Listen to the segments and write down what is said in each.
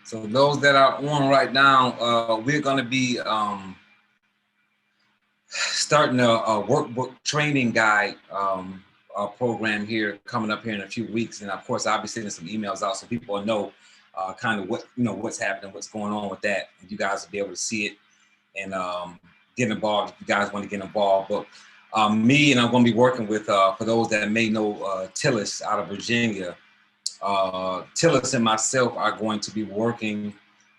So those that are on right now, we're going to be starting a workbook training guide program here coming up here in a few weeks. And of course, I'll be sending some emails out so people know kind of what, what's happening, what's going on with that. And you guys will be able to see it and get involved if you guys want to get involved. But me and I'm going to be working with, for those that may know Tillis out of Virginia, Tillis and myself are going to be working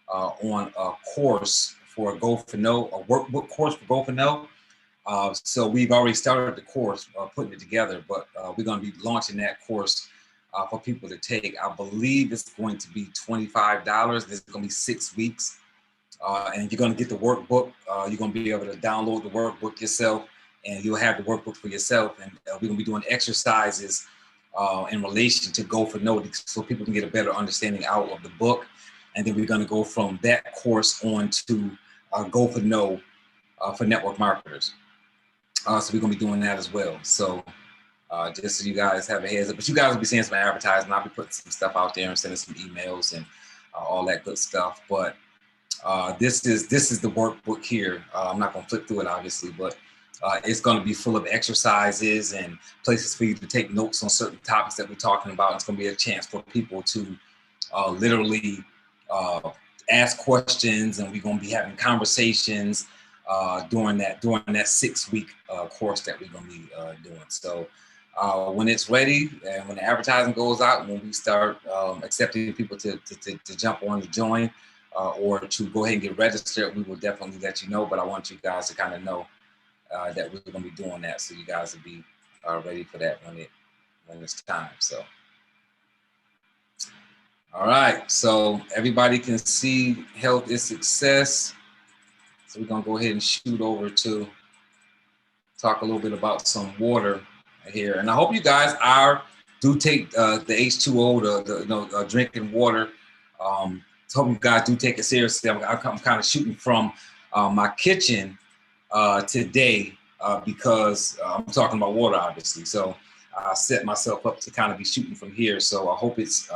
on a course for Go for No, a workbook course for Go for No. So we've already started the course, putting it together, but we're going to be launching that course for people to take. I believe it's going to be $25. This is going to be 6 weeks. And you're going to get the workbook. You're going to be able to download the workbook yourself, and you'll have the workbook for yourself. And we're going to be doing exercises in relation to Go for No, so people can get a better understanding out of the book. And then we're going to go from that course on to Go for No for network marketers. So we're going to be doing that as well. So just so you guys have a heads up, but you guys will be seeing some advertising. I'll be putting some stuff out there and sending some emails and all that good stuff. But this is the workbook here. I'm not going to flip through it, obviously, but it's going to be full of exercises and places for you to take notes on certain topics that we're talking about. It's going to be a chance for people to literally ask questions, and we're going to be having conversations during that 6 week course that we're going to be doing. So when it's ready and when the advertising goes out, when we start accepting people to jump on to join or to go ahead and get registered, we will definitely let you know. But I want you guys to kind of know that we're going to be doing that, so you guys will be ready for that when it's time. So. All right, so everybody can see health is success. So we're gonna go ahead and shoot over to talk a little bit about some water here. And I hope you guys do take the H2O, the drinking water. So hope you guys do take it seriously. I'm kind of shooting from my kitchen today because I'm talking about water, obviously. So I set myself up to kind of be shooting from here. So I hope it's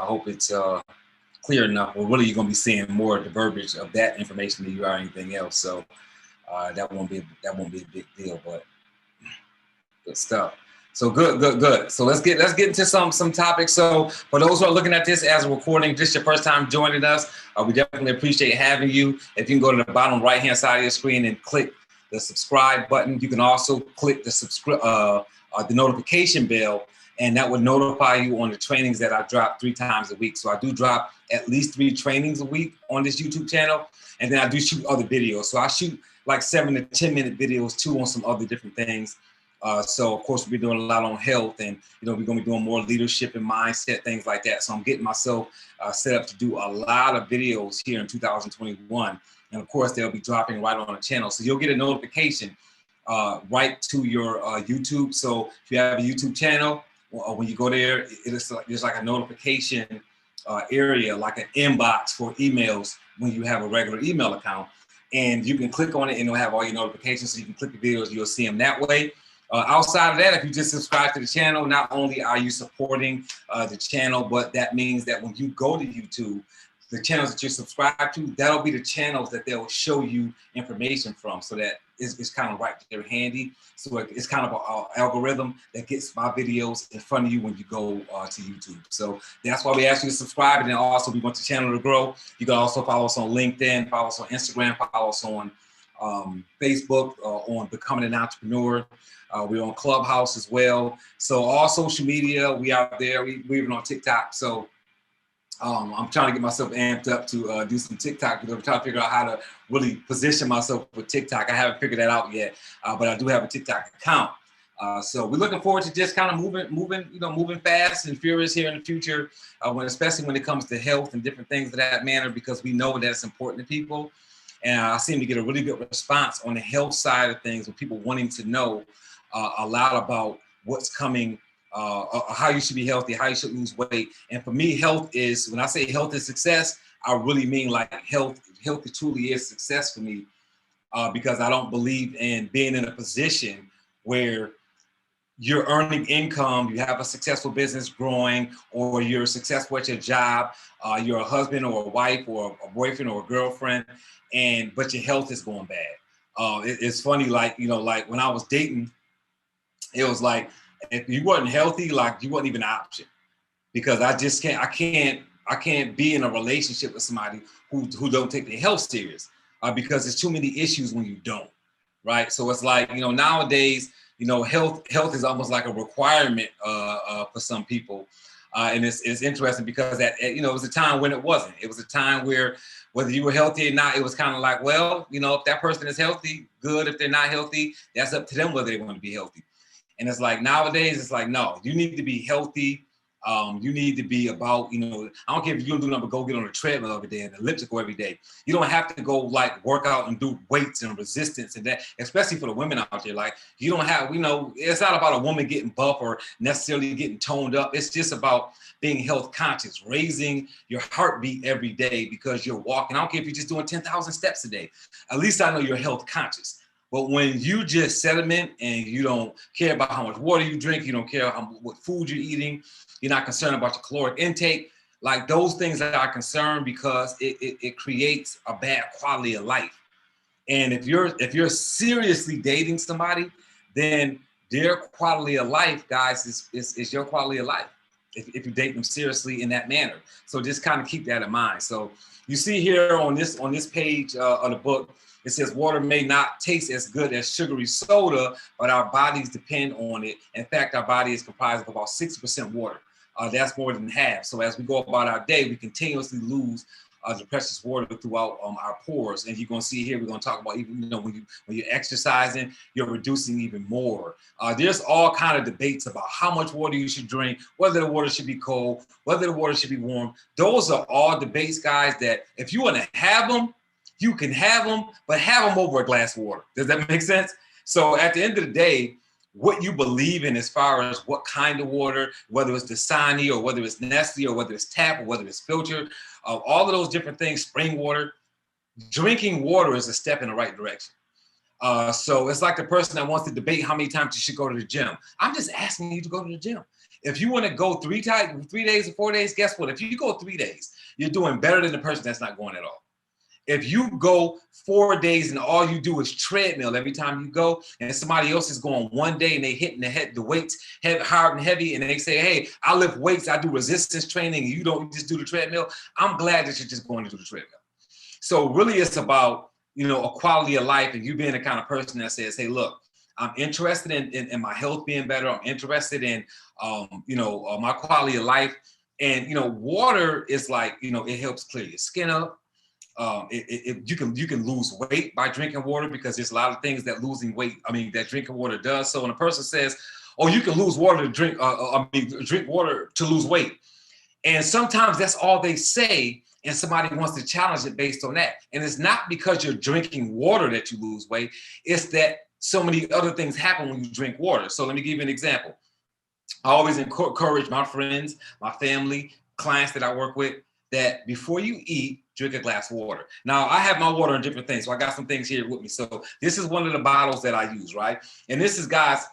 clear enough. Well, really, you're going to be seeing more of the verbiage of that information than you are anything else. So that won't be a big deal, but good stuff. So good. So let's get into some topics. So for those who are looking at this as a recording, this is your first time joining us, we definitely appreciate having you. If you can go to the bottom right-hand side of your screen and click the subscribe button, you can also click the notification bell, and that would notify you on the trainings that I drop 3 times a week. So I do drop at least 3 trainings a week on this YouTube channel, and then I do shoot other videos. So I shoot like 7 to 10 minute videos too on some other different things. So of course we're doing a lot on health, and we're going to be doing more leadership and mindset, things like that. So I'm getting myself set up to do a lot of videos here in 2021, and of course they'll be dropping right on the channel. So you'll get a notification right to your YouTube. So if you have a YouTube channel, when you go there, there's like a notification area, like an inbox for emails when you have a regular email account, and you can click on it and it'll have all your notifications. So you can click the videos, you'll see them that way. Outside of that, if you just subscribe to the channel, not only are you supporting the channel, but that means that when you go to YouTube, the channels that you're subscribed to, that'll be the channels that they'll show you information from. So that it's kind of right there handy. So it's kind of an algorithm that gets my videos in front of you when you go to YouTube. So that's why we ask you to subscribe. And then also we want the channel to grow. You can also follow us on LinkedIn, follow us on Instagram, follow us on Facebook, on Becoming an Entrepreneur. We're on Clubhouse as well. So all social media, we out there. We're even on TikTok. So I'm trying to get myself amped up to do some TikTok, because I'm trying to figure out how to really position myself with TikTok. I haven't figured that out yet, but I do have a TikTok account. So we're looking forward to just kind of moving fast and furious here in the future, especially when it comes to health and different things of that manner, because we know that's important to people. And I seem to get a really good response on the health side of things, with people wanting to know a lot about what's coming, how you should be healthy, how you should lose weight. And for me, health is, when I say health is success, I really mean like health truly is success for me, because I don't believe in being in a position where you're earning income, you have a successful business growing, or you're successful at your job, you're a husband or a wife or a boyfriend or a girlfriend, but your health is going bad. It's funny, like, like when I was dating, it was like, if you wasn't healthy, like you wasn't even an option, because I can't be in a relationship with somebody who don't take their health serious, because there's too many issues when you don't, right? So it's like, nowadays, health is almost like a requirement for some people. And it's interesting because it was a time when it wasn't. It was a time where whether you were healthy or not, it was kind of like, well, if that person is healthy, good. If they're not healthy, that's up to them whether they want to be healthy. And it's like nowadays, it's like, no, you need to be healthy. You need to be about, I don't care if you don't do nothing but go get on a treadmill every day and elliptical every day. You don't have to go like work out and do weights and resistance and that, especially for the women out there. Like, you don't have, it's not about a woman getting buff or necessarily getting toned up. It's just about being health conscious, raising your heartbeat every day because you're walking. I don't care if you're just doing 10,000 steps a day. At least I know you're health conscious. But when you just sediment and you don't care about how much water you drink, you don't care what food you're eating, you're not concerned about your caloric intake, like those things that are concerned because it creates a bad quality of life. And if you're seriously dating somebody, then their quality of life, guys, is your quality of life. If you date them seriously in that manner. So just kind of keep that in mind. So you see here on this page of the book, it says water may not taste as good as sugary soda, but our bodies depend on it. In fact, our body is comprised of about 60% water. That's more than half. So as we go about our day, we continuously lose the precious water throughout our pores. And you're going to see here, we're going to talk about even, when you're exercising, you're reducing even more. There's all kind of debates about how much water you should drink, whether the water should be cold, whether the water should be warm. Those are all debates, guys, that if you want to have them, you can have them, but have them over a glass of water. Does that make sense? So at the end of the day, what you believe in as far as what kind of water, whether it's Dasani or whether it's Nestle or whether it's tap or whether it's filtered, all of those different things, spring water, drinking water is a step in the right direction. So it's like the person that wants to debate how many times you should go to the gym. I'm just asking you to go to the gym. If you want to go 3 days or 4 days, guess what? If you go 3 days, you're doing better than the person that's not going at all. If you go 4 days and all you do is treadmill every time you go, and somebody else is going 1 day and they hitting the weights hard and heavy, and they say, hey, I lift weights, I do resistance training, and you don't just do the treadmill, I'm glad that you're just going to do the treadmill. So really it's about, a quality of life, and you being the kind of person that says, hey, look, I'm interested in my health being better. I'm interested in, my quality of life. And, water is like, it helps clear your skin up. You can lose weight by drinking water, because there's a lot of things that that drinking water does. So when a person says, oh, you can lose water to drink, drink water to lose weight. And sometimes that's all they say, and somebody wants to challenge it based on that. And it's not because you're drinking water that you lose weight. It's that so many other things happen when you drink water. So let me give you an example. I always encourage my friends, my family, clients that I work with, that before you eat, drink a glass of water. Now, I have my water in different things, so I got some things here with me. So this is one of the bottles that I use, right? And this is, guys,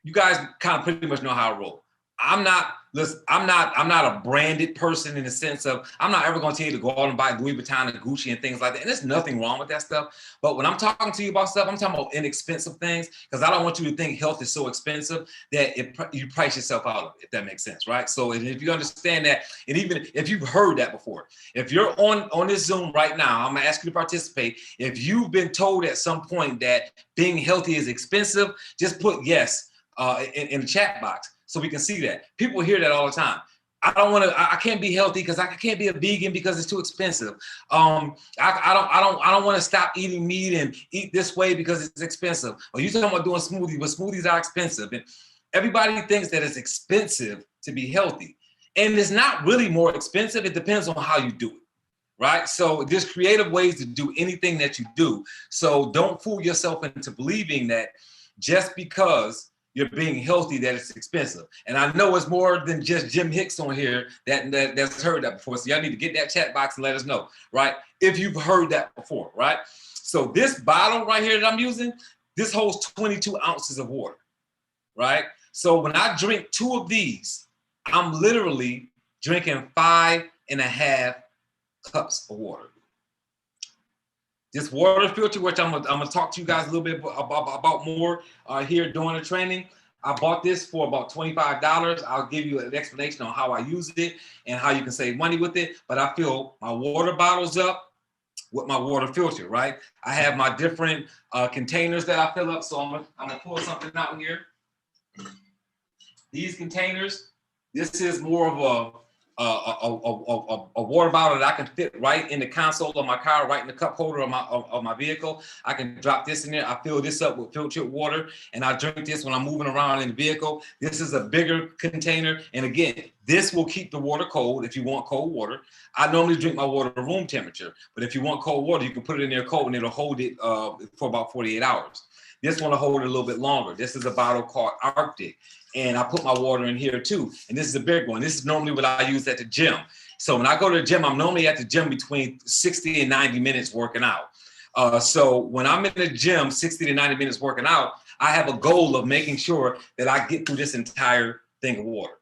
you guys kind of pretty much know how I roll. I'm not a branded person in the sense of, I'm not ever going to tell you to go out and buy Louis Vuitton and Gucci and things like that. And there's nothing wrong with that stuff. But when I'm talking to you about stuff, I'm talking about inexpensive things, because I don't want you to think health is so expensive that you price yourself out of it, if that makes sense, right? So if you understand that, and even if you've heard that before, if you're on this Zoom right now, I'm going to ask you to participate. If you've been told at some point that being healthy is expensive, just put yes in the chat box, so we can see that. People hear that all the time. I can't be healthy because I can't be a vegan because it's too expensive. I don't want to stop eating meat and eat this way because it's expensive. Or you talking about doing smoothies, but smoothies are expensive. And everybody thinks that it's expensive to be healthy. And it's not really more expensive. It depends on how you do it, right? So there's creative ways to do anything that you do. So don't fool yourself into believing that just because you're being healthy that it's expensive. And I know it's more than just Jim Hicks on here that's heard that before. So y'all need to get that chat box and let us know, right? If you've heard that before, right? So this bottle right here that I'm using, this holds 22 ounces of water, right? So when I drink 2 of these, I'm literally drinking 5.5 cups of water. This water filter, which I'm gonna talk to you guys a little bit about more here during the training. I bought this for about $25. I'll give you an explanation on how I use it and how you can save money with it. But I fill my water bottles up with my water filter, right? I have my different containers that I fill up. So I'm gonna pull something out here. These containers, this is more of a water bottle that I can fit right in the console of my car, right in the cup holder of my vehicle. I can drop this in there. I fill this up with filtered water, and I drink this when I'm moving around in the vehicle. This is a bigger container, and again, this will keep the water cold if you want cold water. I normally drink my water room temperature, but if you want cold water, you can put it in there cold, and it'll hold it for about 48 hours. This one will hold it a little bit longer. This is a bottle called Arctic. And I put my water in here too. And this is a big one. This is normally what I use at the gym. So when I go to the gym, I'm normally at the gym between 60 and 90 minutes working out. So when I'm in the gym, 60 to 90 minutes working out, I have a goal of making sure that I get through this entire thing of water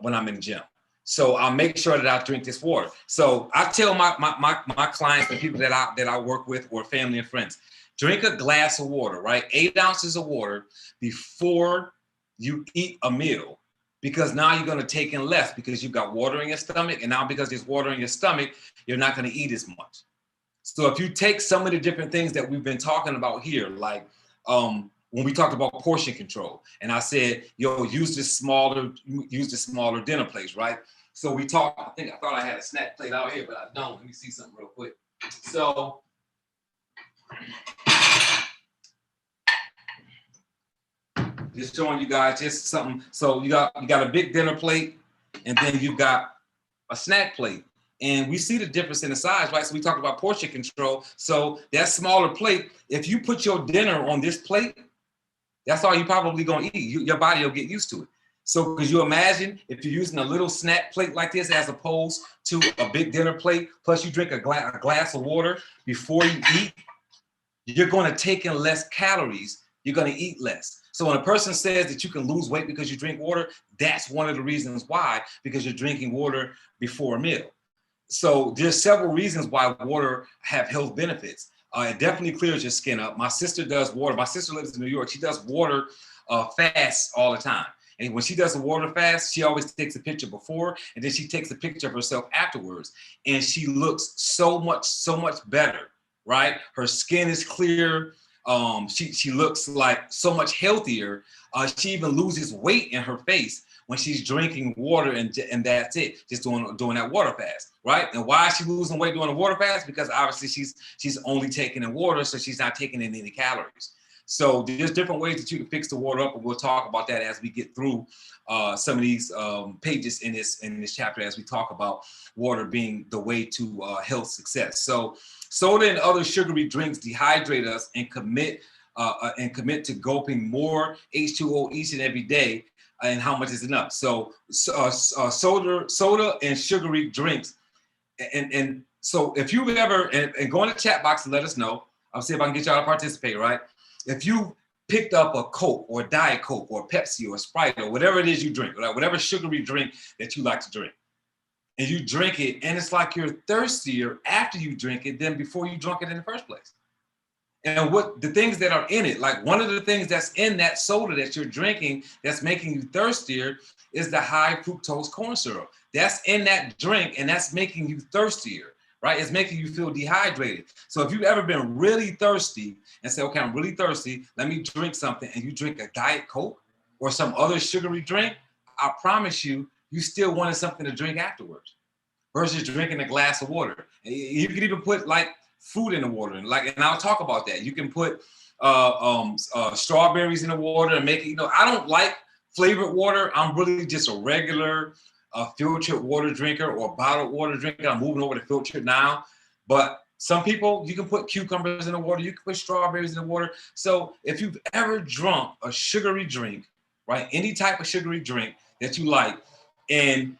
when I'm in the gym. So I'll make sure that I drink this water. So I tell my clients, the people that I work with, or family and friends, drink a glass of water, right? 8 ounces of water before you eat a meal, because now you're going to take in less because you've got water in your stomach. And now because there's water in your stomach, you're not going to eat as much. So if you take some of the different things that we've been talking about here, like when we talked about portion control, and I said, yo, use the smaller dinner plates, right? So we talked, I thought I had a snack plate out here, but I don't. Let me see something real quick. So just showing you guys just something. So you got a big dinner plate, and then you've got a snack plate. And we see the difference in the size, right? So we talked about portion control. So that smaller plate, if you put your dinner on this plate, that's all you're probably gonna eat. Your body will get used to it. So could you imagine if you're using a little snack plate like this as opposed to a big dinner plate, plus you drink a glass of water before you eat, you're gonna take in less calories, you're gonna eat less. So when a person says that you can lose weight because you drink water, that's one of the reasons why, because you're drinking water before a meal. So there's several reasons why water have health benefits. It definitely clears your skin up. My sister does water. My sister lives in New York. She does water fast all the time. And when she does a water fast, she always takes a picture before, and then she takes a picture of herself afterwards. And she looks so much better, right? Her skin is clear. She looks like so much healthier. She even loses weight in her face when she's drinking water, and that's it, just doing that water fast, right? And why is she losing weight doing a water fast? Because obviously she's only taking in water, so she's not taking in any calories. So there's different ways that you can fix the water up, and we'll talk about that as we get through some of these pages in this chapter, as we talk about water being the way to health success. So soda and other sugary drinks dehydrate us and commit to gulping more H2O each and every day, and how much is enough. So soda and sugary drinks, and so if you've ever, and go in the chat box and let us know, I'll see if I can get y'all to participate, right? If you picked up a Coke or a Diet Coke or Pepsi or Sprite or whatever it is you drink, right? Whatever sugary drink that you like to drink, and you drink it, and it's like you're thirstier after you drink it than before you drank it in the first place. And what the things that are in it, like one of the things that's in that soda that you're drinking that's making you thirstier is the high fructose corn syrup. That's in that drink, and that's making you thirstier, right? It's making you feel dehydrated. So if you've ever been really thirsty and say, okay, I'm really thirsty, let me drink something, and you drink a Diet Coke or some other sugary drink, I promise you, you still wanted something to drink afterwards versus drinking a glass of water. You could even put like fruit in the water, and I'll talk about that. You can put strawberries in the water and make it, I don't like flavored water. I'm really just a regular filtered water drinker or bottled water drinker. I'm moving over to filtered now. But some people, you can put cucumbers in the water, you can put strawberries in the water. So if you've ever drunk a sugary drink, right, any type of sugary drink that you like, and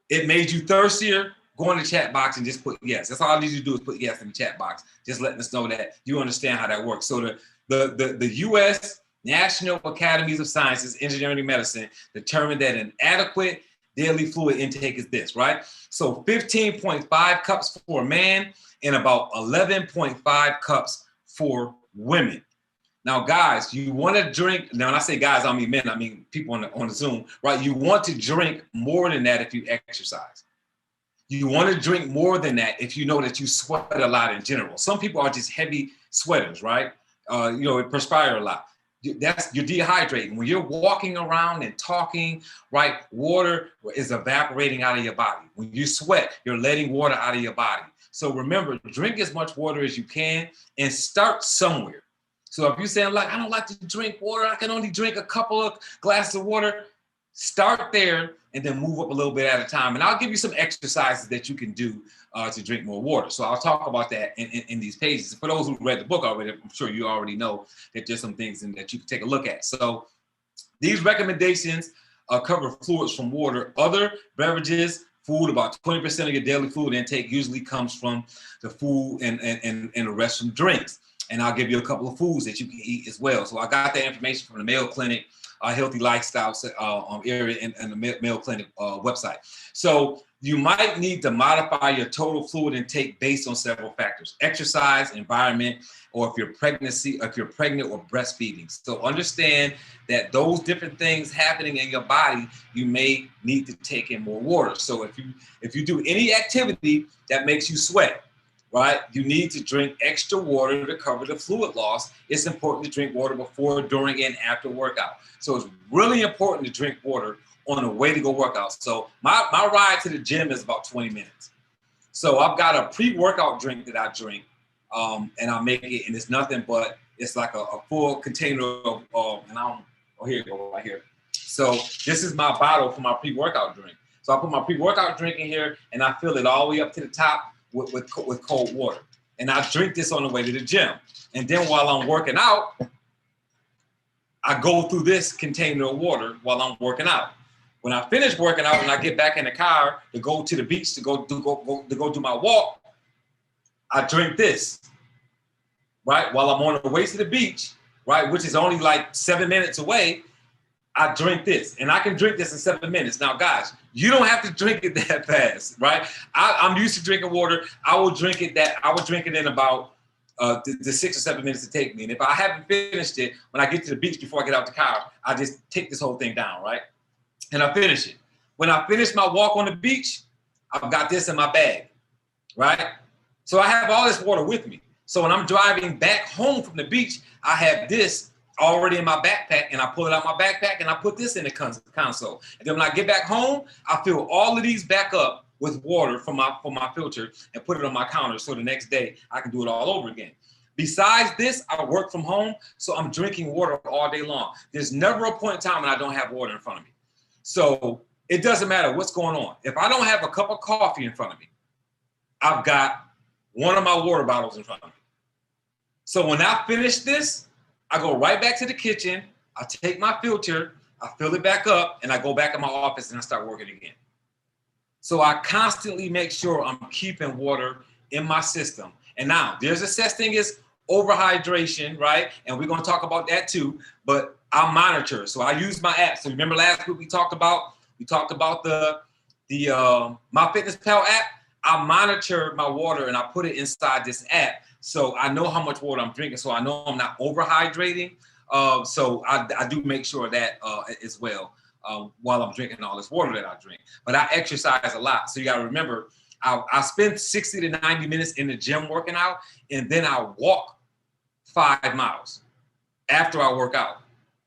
it made you thirstier, go in the chat box and just put yes. That's all I need you to do is put yes in the chat box. Just letting us know that you understand how that works. So the US National Academies of Sciences, Engineering and Medicine determined that an adequate daily fluid intake is this, right? So 15.5 cups for a man and about 11.5 cups for women. Now, guys, you want to drink. Now, when I say guys, I don't mean men. I mean people on the Zoom, right? You want to drink more than that if you exercise. You want to drink more than that if you know that you sweat a lot in general. Some people are just heavy sweaters, right? Perspire a lot. You're dehydrating. When you're walking around and talking, right, water is evaporating out of your body. When you sweat, you're letting water out of your body. So remember, drink as much water as you can and start somewhere. So if you're saying, like, I don't like to drink water, I can only drink a couple of glasses of water, start there and then move up a little bit at a time. And I'll give you some exercises that you can do to drink more water. So I'll talk about that in these pages. For those who read the book already, I'm sure you already know that there's some things in that you can take a look at. So these recommendations cover fluids from water. Other beverages, food, about 20% of your daily fluid intake usually comes from the food and the rest from drinks. And I'll give you a couple of foods that you can eat as well. So I got that information from the Mayo Clinic Healthy Lifestyle area and the Mayo Clinic website. So you might need to modify your total fluid intake based on several factors: exercise, environment, or if you're pregnant or breastfeeding. So understand that those different things happening in your body, you may need to take in more water. So if you do any activity that makes you sweat, right, you need to drink extra water to cover the fluid loss. It's important to drink water before, during, and after workout. So it's really important to drink water on the way to go work out. So my ride to the gym is about 20 minutes. So I've got a pre-workout drink that I drink, and I make it, and it's nothing but, it's like a full container of, here you go, right here. So this is my bottle for my pre-workout drink. So I put my pre-workout drink in here, and I fill it all the way up to the top with cold water. And I drink this on the way to the gym. And then while I'm working out, I go through this container of water while I'm working out. When I finish working out and I get back in the car to go to the beach to go do my walk, I drink this, right? While I'm on the way to the beach, right, which is only like 7 minutes away, I drink this, and I can drink this in 7 minutes. Now, guys, you don't have to drink it that fast, right? I'm used to drinking water. I will drink it in about the 6 or 7 minutes to take me. And if I haven't finished it, when I get to the beach before I get out the car, I just take this whole thing down, right? And I finish it. When I finish my walk on the beach, I've got this in my bag, right? So I have all this water with me. So when I'm driving back home from the beach, I have this already in my backpack, and I pull it out my backpack and I put this in the console. And then when I get back home, I fill all of these back up with water from my filter and put it on my counter, so the next day I can do it all over again. Besides this, I work from home, so I'm drinking water all day long. There's never a point in time when I don't have water in front of me. So it doesn't matter what's going on. If I don't have a cup of coffee in front of me, I've got one of my water bottles in front of me. So when I finish this, I go right back to the kitchen, I take my filter, I fill it back up, and I go back in my office and I start working again. So I constantly make sure I'm keeping water in my system. And now there's a such thing as overhydration, right? And we're going to talk about that too, but I monitor. So I use my app. So remember last week we talked about the MyFitnessPal app. I monitor my water and I put it inside this app. So I know how much water I'm drinking. So I know I'm not overhydrating. So I do make sure of that as well while I'm drinking all this water that I drink. But I exercise a lot. So you got to remember, I spend 60 to 90 minutes in the gym working out, and then I walk 5 miles after I work out.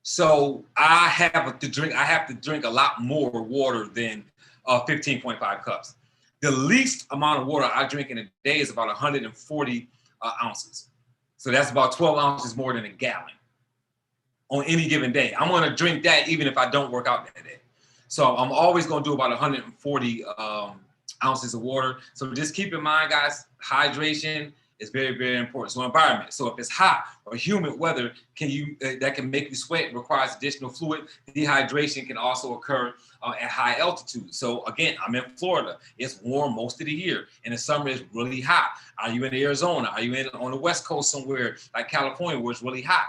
So I have to drink a lot more water than 15.5 cups. The least amount of water I drink in a day is about 140 ounces. So that's about 12 ounces more than a gallon on any given day. I'm going to drink that even if I don't work out that day. So I'm always going to do about 140 ounces of water. So just keep in mind, guys, hydration is very, very important. So environment. So if it's hot or humid weather, that can make you sweat, requires additional fluid. Dehydration can also occur at high altitude. So again, I'm in Florida. It's warm most of the year. In the summer, it's really hot. Are you in Arizona? Are you on the West Coast somewhere like California where it's really hot?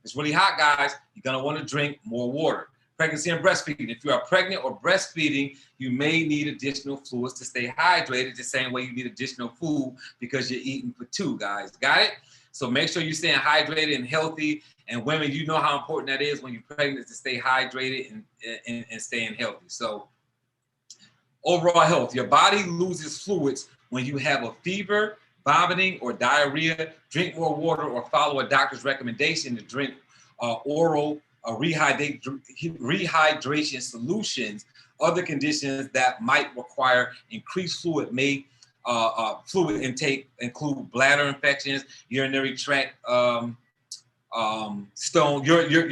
It's really hot, guys. You're gonna want to drink more water. Pregnancy and breastfeeding. If you are pregnant or breastfeeding, you may need additional fluids to stay hydrated the same way you need additional food because you're eating for two, guys. Got it? So make sure you're staying hydrated and healthy. And women, you know how important that is when you're pregnant to stay hydrated and staying healthy. So overall health, your body loses fluids when you have a fever, vomiting, or diarrhea. Drink more water or follow a doctor's recommendation to drink oral rehydration solutions. Other conditions that might require increased fluid fluid intake include bladder infections, urinary tract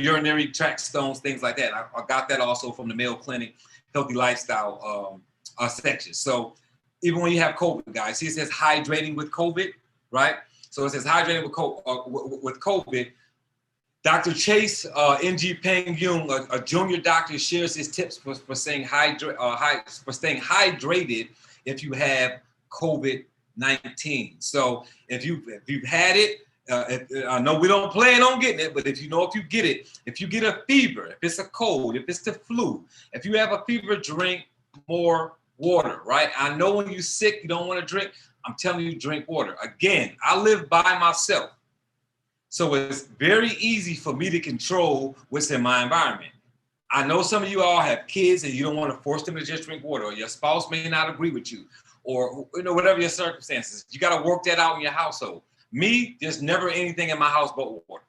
urinary tract stones, things like that. I got that also from the Mayo Clinic Healthy Lifestyle section. So even when you have COVID, guys, see it says hydrating with COVID, right? So it says hydrating with COVID. Dr. Chase Ng Peng Yung, a junior doctor, shares his tips for staying hydrated if you have COVID-19. So if you've had it, I know we don't plan on getting it, but if you get it, if you get a fever, if it's a cold, if it's the flu, if you have a fever, drink more water, right? I know when you're sick, you don't want to drink. I'm telling you, drink water. Again, I live by myself. So it's very easy for me to control what's in my environment. I know some of you all have kids and you don't want to force them to just drink water, or your spouse may not agree with you, or whatever your circumstances. You got to work that out in your household. Me, there's never anything in my house but water.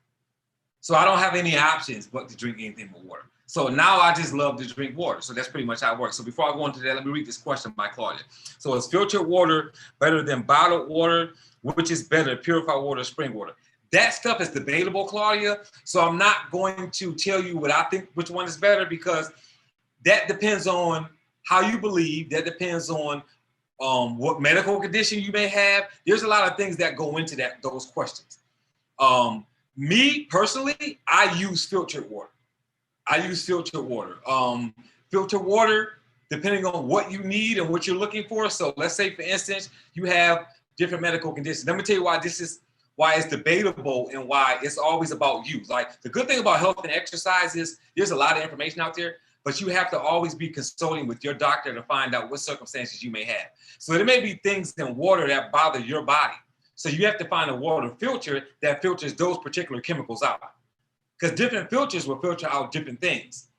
So I don't have any options but to drink anything but water. So now I just love to drink water. So that's pretty much how it works. So before I go into that, let me read this question by Claudia. So is filtered water better than bottled water? Which is better, purified water or spring water? That stuff is debatable, Claudia. So I'm not going to tell you what I think which one is better, because that depends on how you believe. That depends on what medical condition you may have. There's a lot of things that go into those questions. Me personally, I use filtered water. Filtered water, depending on what you need and what you're looking for. So let's say, for instance, you have different medical conditions. Let me tell you why it's debatable and why it's always about you. Like, the good thing about health and exercise is there's a lot of information out there, but you have to always be consulting with your doctor to find out what circumstances you may have. So there may be things in water that bother your body. So you have to find a water filter that filters those particular chemicals out, because different filters will filter out different things.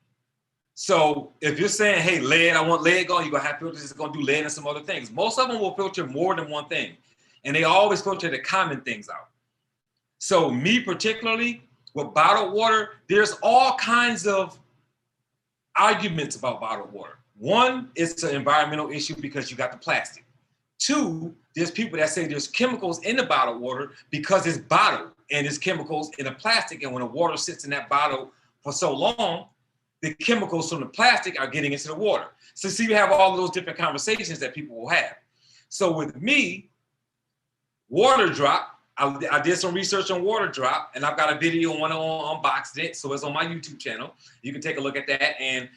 So if you're saying, hey, lead, I want lead gone, you're gonna have filters that's gonna do lead and some other things. Most of them will filter more than one thing, and they always filter the common things out. So me particularly, with bottled water, there's all kinds of arguments about bottled water. One, it's an environmental issue because you got the plastic. Two, there's people that say there's chemicals in the bottled water because it's bottled and there's chemicals in the plastic. And when the water sits in that bottle for so long, the chemicals from the plastic are getting into the water. So see, you have all of those different conversations that people will have. So with me, water drop, I did some research on water drop, and I've got a video on unboxing it. So it's on my YouTube channel. You can take a look at that, and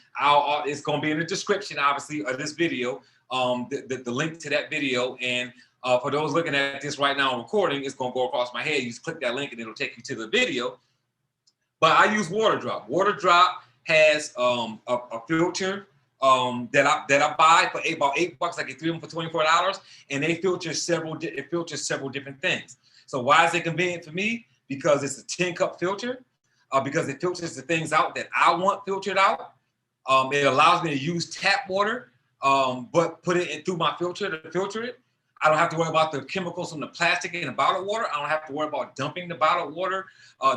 it's going to be in the description, obviously, of this video, the link to that video. And for those looking at this right now recording, it's going to go across my head. You just click that link, and it'll take you to the video. But I use water drop. Water drop has a filter that I buy for about $8. I get 3 of them for $24, and they filter several different things. So why is it convenient for me? Because it's a 10-cup filter, because it filters the things out that I want filtered out. It allows me to use tap water, but put it in through my filter to filter it. I don't have to worry about the chemicals from the plastic in the bottled water. I don't have to worry about dumping the bottled water,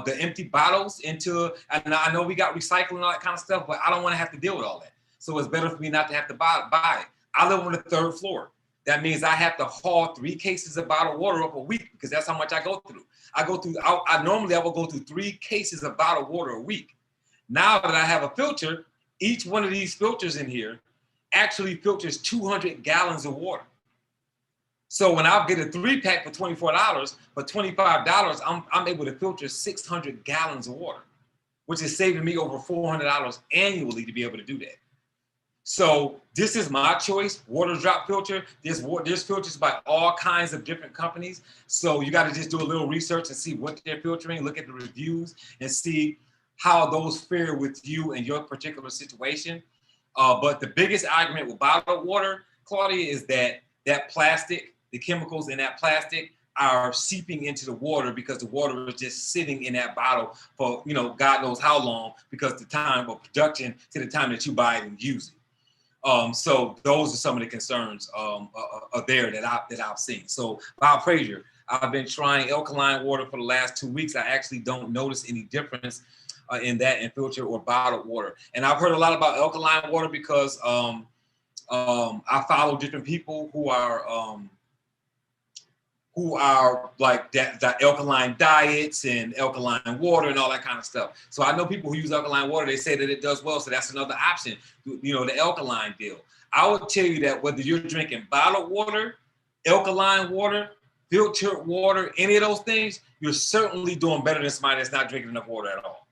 the empty bottles into, and I know we got recycling and all that kind of stuff, but I don't want to have to deal with all that. So it's better for me not to have to buy it. I live on the 3rd floor. That means I have to haul 3 cases of bottled water up a week, because that's how much I go through. I normally will go through 3 cases of bottled water a week. Now that I have a filter, each one of these filters in here actually filters 200 gallons of water. So when I get a 3-pack for $24, for $25, I'm able to filter 600 gallons of water, which is saving me over $400 annually to be able to do that. So this is my choice, water drop filter. There's filters by all kinds of different companies. So you got to just do a little research and see what they're filtering, look at the reviews and see how those fare with you and your particular situation. But the biggest argument with bottled water, Claudia, is that plastic, the chemicals in that plastic are seeping into the water because the water is just sitting in that bottle for, God knows how long, because the time of production to the time that you buy it and use it. So those are some of the concerns there that I've seen. So Bob Frazier, I've been trying alkaline water for the last 2 weeks. I actually don't notice any difference in that in filtered or bottled water. And I've heard a lot about alkaline water because I follow different people who are like that alkaline diets and alkaline water and all that kind of stuff. So I know people who use alkaline water, they say that it does well. So that's another option, the alkaline deal. I would tell you that whether you're drinking bottled water, alkaline water, filtered water, any of those things, you're certainly doing better than somebody that's not drinking enough water at all.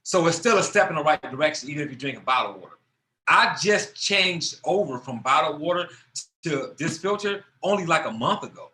So it's still a step in the right direction, even if you're drinking bottled water. I just changed over from bottled water to this filter only like a month ago.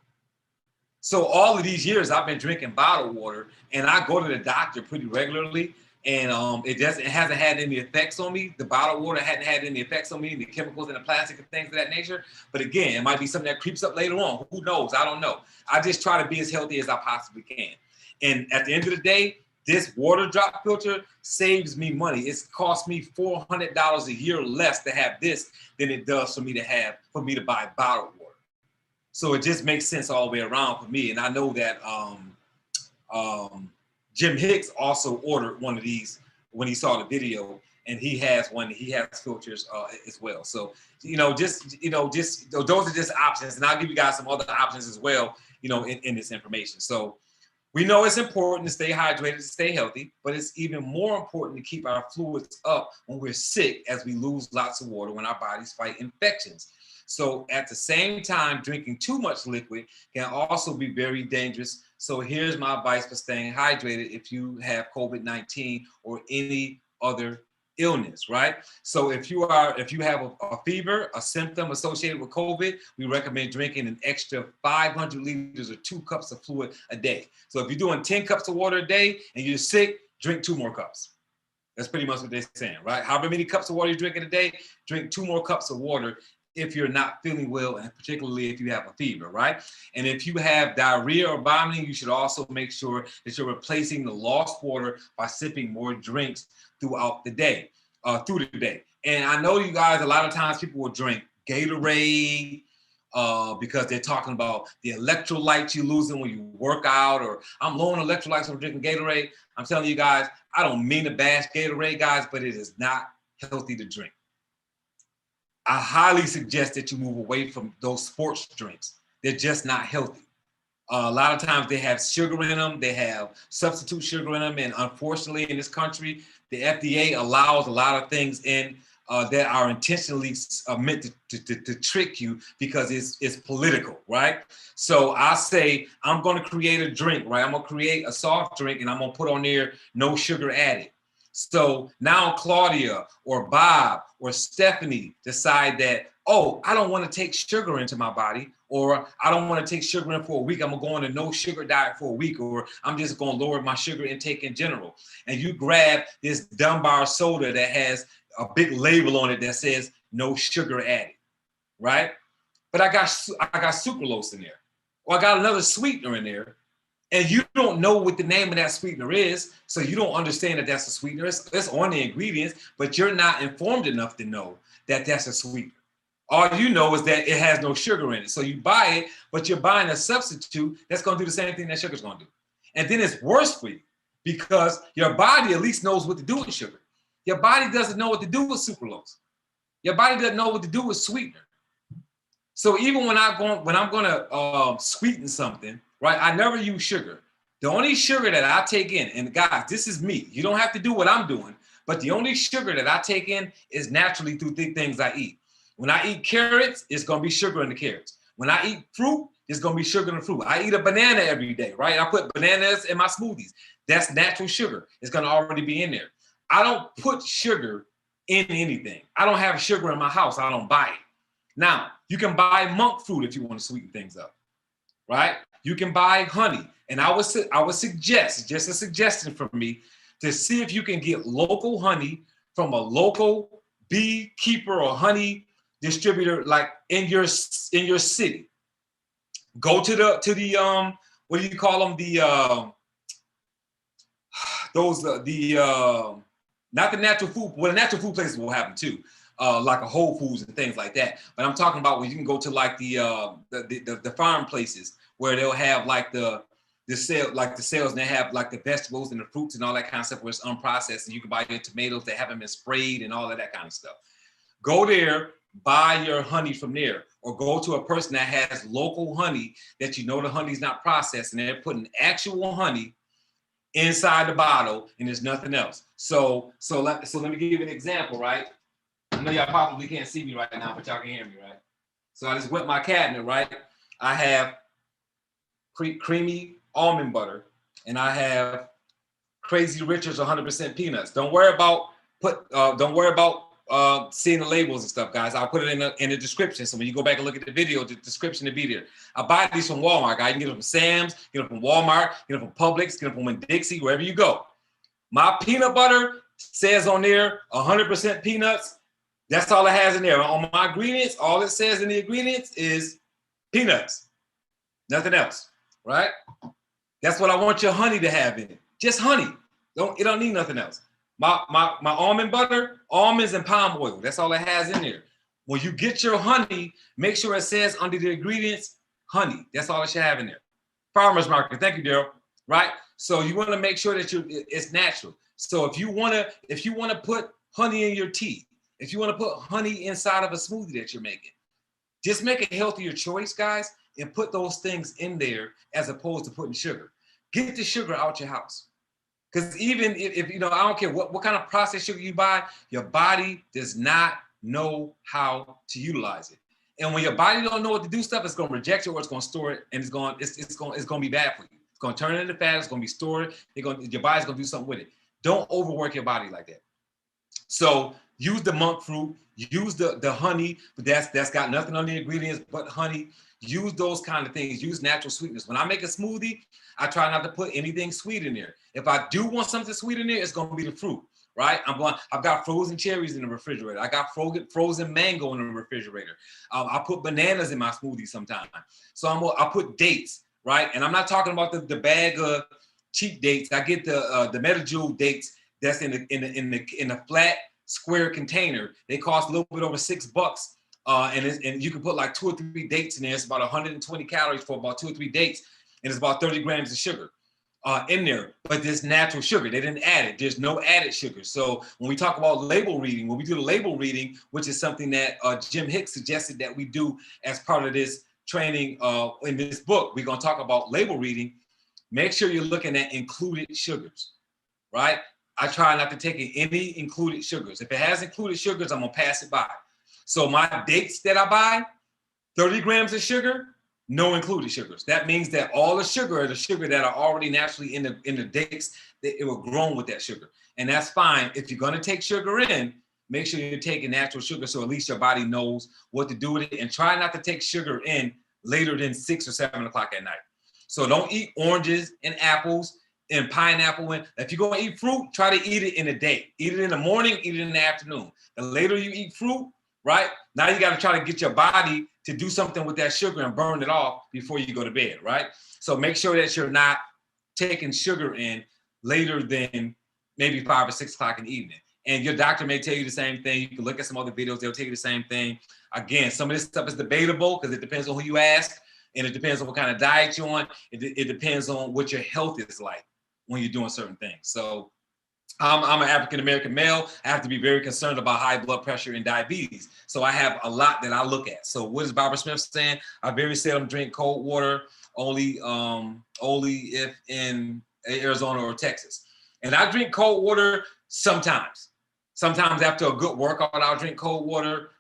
So all of these years I've been drinking bottled water, and I go to the doctor pretty regularly, and it hasn't had any effects on me. The bottled water hadn't had any effects on me, the chemicals and the plastic and things of that nature. But again, it might be something that creeps up later on. Who knows? I don't know. I just try to be as healthy as I possibly can. And at the end of the day, this water drop filter saves me money. It's cost me $400 a year less to have this than it does for me to buy bottled water. So it just makes sense all the way around for me. And I know that Jim Hicks also ordered one of these when he saw the video, and he has filters as well. So, those are just options. And I'll give you guys some other options as well, in this information. So we know it's important to stay hydrated, to stay healthy, but it's even more important to keep our fluids up when we're sick, as we lose lots of water when our bodies fight infections. So at the same time, drinking too much liquid can also be very dangerous. So here's my advice for staying hydrated if you have COVID-19 or any other illness, right? So if you have a fever, a symptom associated with COVID, we recommend drinking an extra 500 liters or 2 cups of fluid a day. So if you're doing 10 cups of water a day and you're sick, drink 2 more cups. That's pretty much what they're saying, right? However many cups of water you drink in a day, drink 2 more cups of water if you're not feeling well, and particularly if you have a fever, right? And if you have diarrhea or vomiting, you should also make sure that you're replacing the lost water by sipping more drinks throughout the day, through the day. And I know you guys, a lot of times people will drink Gatorade because they're talking about the electrolytes you're losing when you work out, or I'm low on electrolytes when I'm drinking Gatorade. I'm telling you guys, I don't mean to bash Gatorade, guys, but it is not healthy to drink. I highly suggest that you move away from those sports drinks. They're just not healthy. A lot of times they have sugar in them. They have substitute sugar in them. And unfortunately, in this country, the FDA allows a lot of things in that are intentionally meant to trick you because it's political, right? So I say, I'm going to create a drink, right? I'm going to create a soft drink, and I'm going to put on there no sugar added. So now Claudia or Bob or Stephanie decide that, oh, I don't want to take sugar into my body, or I don't want to take sugar in for a week. I'm going to go on a no sugar diet for a week, or I'm just going to lower my sugar intake in general. And you grab this Dunbar soda that has a big label on it that says no sugar added, right? But I got sucralose in there, or I got another sweetener in there. And you don't know what the name of that sweetener is, so you don't understand that that's a sweetener. It's on the ingredients, but you're not informed enough to know that that's a sweetener. All you know is that it has no sugar in it. So you buy it, but you're buying a substitute that's going to do the same thing that sugar's going to do. And then it's worse for you because your body at least knows what to do with sugar. Your body doesn't know what to do with sucralose. Your body doesn't know what to do with sweetener. So even when I'm going to sweeten something, right? I never use sugar. The only sugar that I take in, and guys, this is me. You don't have to do what I'm doing, but the only sugar that I take in is naturally through the things I eat. When I eat carrots, it's going to be sugar in the carrots. When I eat fruit, it's going to be sugar in the fruit. I eat a banana every day, right? I put bananas in my smoothies. That's natural sugar. It's going to already be in there. I don't put sugar in anything. I don't have sugar in my house. I don't buy it. Now, you can buy monk fruit if you want to sweeten things up, right? You can buy honey. And I would suggest, just a suggestion from me, to see if you can get local honey from a local beekeeper or honey distributor, like in your city. Go to the what do you call them? Not the natural food. Well, the natural food places will have them too, like a Whole Foods and things like that. But I'm talking about where you can go to like the farm places where they'll have like the sales, and they have like the vegetables and the fruits and all that kind of stuff where it's unprocessed, and you can buy your tomatoes that haven't been sprayed and all of that kind of stuff. Go there, buy your honey from there, or go to a person that has local honey that you know the honey's not processed and they're putting actual honey inside the bottle and there's nothing else. So let me give you an example, right? I know y'all probably can't see me right now, but y'all can hear me, right? So I just went my cabinet, right? I have creamy almond butter, and I have Crazy Richard's 100% peanuts. Don't worry about seeing the labels and stuff, guys. I'll put it in the description. So when you go back and look at the video, the description will be there. I buy these from Walmart, guys. You can get them from Sam's, get them from Walmart, get them from Publix, get them from Winn-Dixie, wherever you go. My peanut butter says on there 100% peanuts. That's all it has in there. On my ingredients, all it says in the ingredients is peanuts. Nothing else, right? That's what I want your honey to have in it. Just honey. It don't need nothing else. My almond butter, almonds and palm oil. That's all it has in there. When you get your honey, make sure it says under the ingredients, honey. That's all it should have in there. Farmer's market. Thank you, Daryl. Right? So you want to make sure that it's natural. So if you want to put honey in your tea, if you want to put honey inside of a smoothie that you're making, just make a healthier choice, guys, and put those things in there as opposed to putting sugar. Get the sugar out your house. Because even if I don't care what kind of processed sugar you buy, your body does not know how to utilize it. And when your body don't know what to do stuff, it's going to reject it or it's going to store it, and it's going to be bad for you. It's going to turn it into fat. It's going to be stored. Your body's going to do something with it. Don't overwork your body like that. So use the monk fruit. Use the honey, but that's got nothing on the ingredients but honey. Use those kind of things. Use natural sweetness. When I make a smoothie, I try not to put anything sweet in there. If I do want something sweet in there, it's going to be the fruit, right? I've got frozen cherries in the refrigerator. I got frozen mango in the refrigerator. I put bananas in my smoothie sometimes. So I put dates, right? And I'm not talking about the bag of cheap dates. I get the Metajewel dates that's in the flat square container. They cost a little bit over $6. And you can put like 2 or 3 dates in there. It's about 120 calories for about 2 or 3 dates. And it's about 30 grams of sugar in there. But there's natural sugar. They didn't add it. There's no added sugar. So when we talk about label reading, when we do the label reading, which is something that Jim Hicks suggested that we do as part of this training in this book, we're going to talk about label reading. Make sure you're looking at included sugars, right? I try not to take any included sugars. If it has included sugars, I'm going to pass it by. So my dates that I buy, 30 grams of sugar, no included sugars. That means that all the sugar that are already naturally in the dates, it will grown with that sugar. And that's fine. If you're going to take sugar in, make sure you're taking natural sugar so at least your body knows what to do with it. And try not to take sugar in later than 6 or 7 o'clock at night. So don't eat oranges and apples and pineapple. If you're going to eat fruit, try to eat it in the day. Eat it in the morning, eat it in the afternoon. The later you eat fruit, right? Now you got to try to get your body to do something with that sugar and burn it off before you go to bed, right? So make sure that you're not taking sugar in later than maybe 5 or 6 o'clock in the evening. And your doctor may tell you the same thing. You can look at some other videos. They'll tell you the same thing. Again, some of this stuff is debatable because it depends on who you ask. And it depends on what kind of diet you're on. It depends on what your health is like when you're doing certain things. So I'm an African-American male. I have to be very concerned about high blood pressure and diabetes. So I have a lot that I look at. So what is Barbara Smith saying? I very seldom drink cold water, only if in Arizona or Texas. And I drink cold water sometimes. Sometimes after a good workout, I'll drink cold water.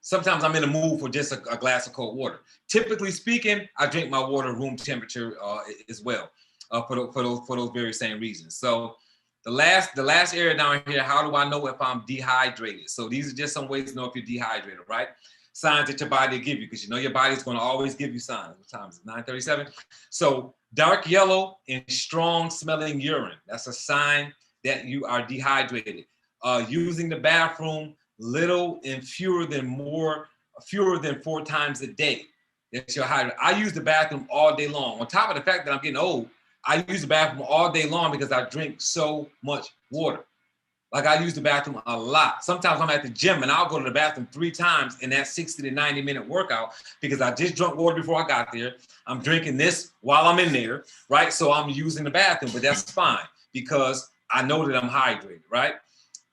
Sometimes I'm in the mood for just a glass of cold water. Typically speaking, I drink my water room temperature as well for those very same reasons. So the last area down here, how do I know if I'm dehydrated? So these are just some ways to know if you're dehydrated, right? Signs that your body will give you, because you know your body's going to always give you signs. What time is it? 9:37. So dark yellow and strong smelling urine. That's a sign that you are dehydrated. Using the bathroom little and fewer than 4 times a day. That's your hydrate. I use the bathroom all day long. On top of the fact that I'm getting old, I use the bathroom all day long because I drink so much water. Like I use the bathroom a lot. Sometimes I'm at the gym and I'll go to the bathroom 3 times in that 60 to 90 minute workout because I just drank water before I got there. I'm drinking this while I'm in there, right? So I'm using the bathroom, but that's fine because I know that I'm hydrated, right?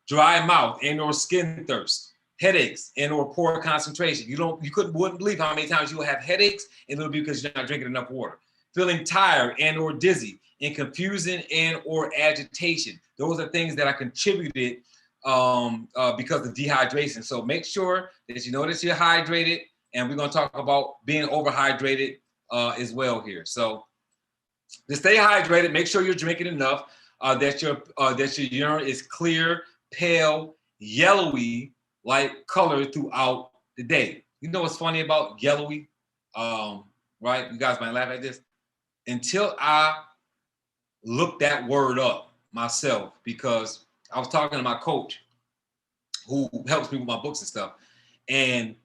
Dry mouth and or skin thirst, headaches and or poor concentration. Wouldn't believe how many times you will have headaches, and it'll be because you're not drinking enough water. Feeling tired and or dizzy, and confusion and or agitation. Those are things that are contributed because of dehydration. So make sure that you know that you're hydrated, and we're going to talk about being overhydrated as well here. So to stay hydrated, make sure you're drinking enough, that your urine is clear, pale, yellowy, like color throughout the day. You know what's funny about yellowy? Right? You guys might laugh at this. Until I looked that word up myself, because I was talking to my coach who helps me with my books and stuff. And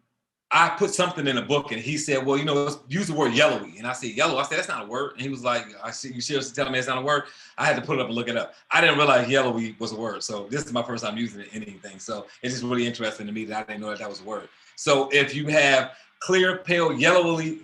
I put something in a book and he said, well, let's use the word yellowy. And I said, yellow. I said, that's not a word. And he was like, you seriously telling me it's not a word? I had to put it up and look it up. I didn't realize yellowy was a word. So this is my first time using it in anything. So it's just really interesting to me that I didn't know that was a word. So if you have clear, pale, yellowy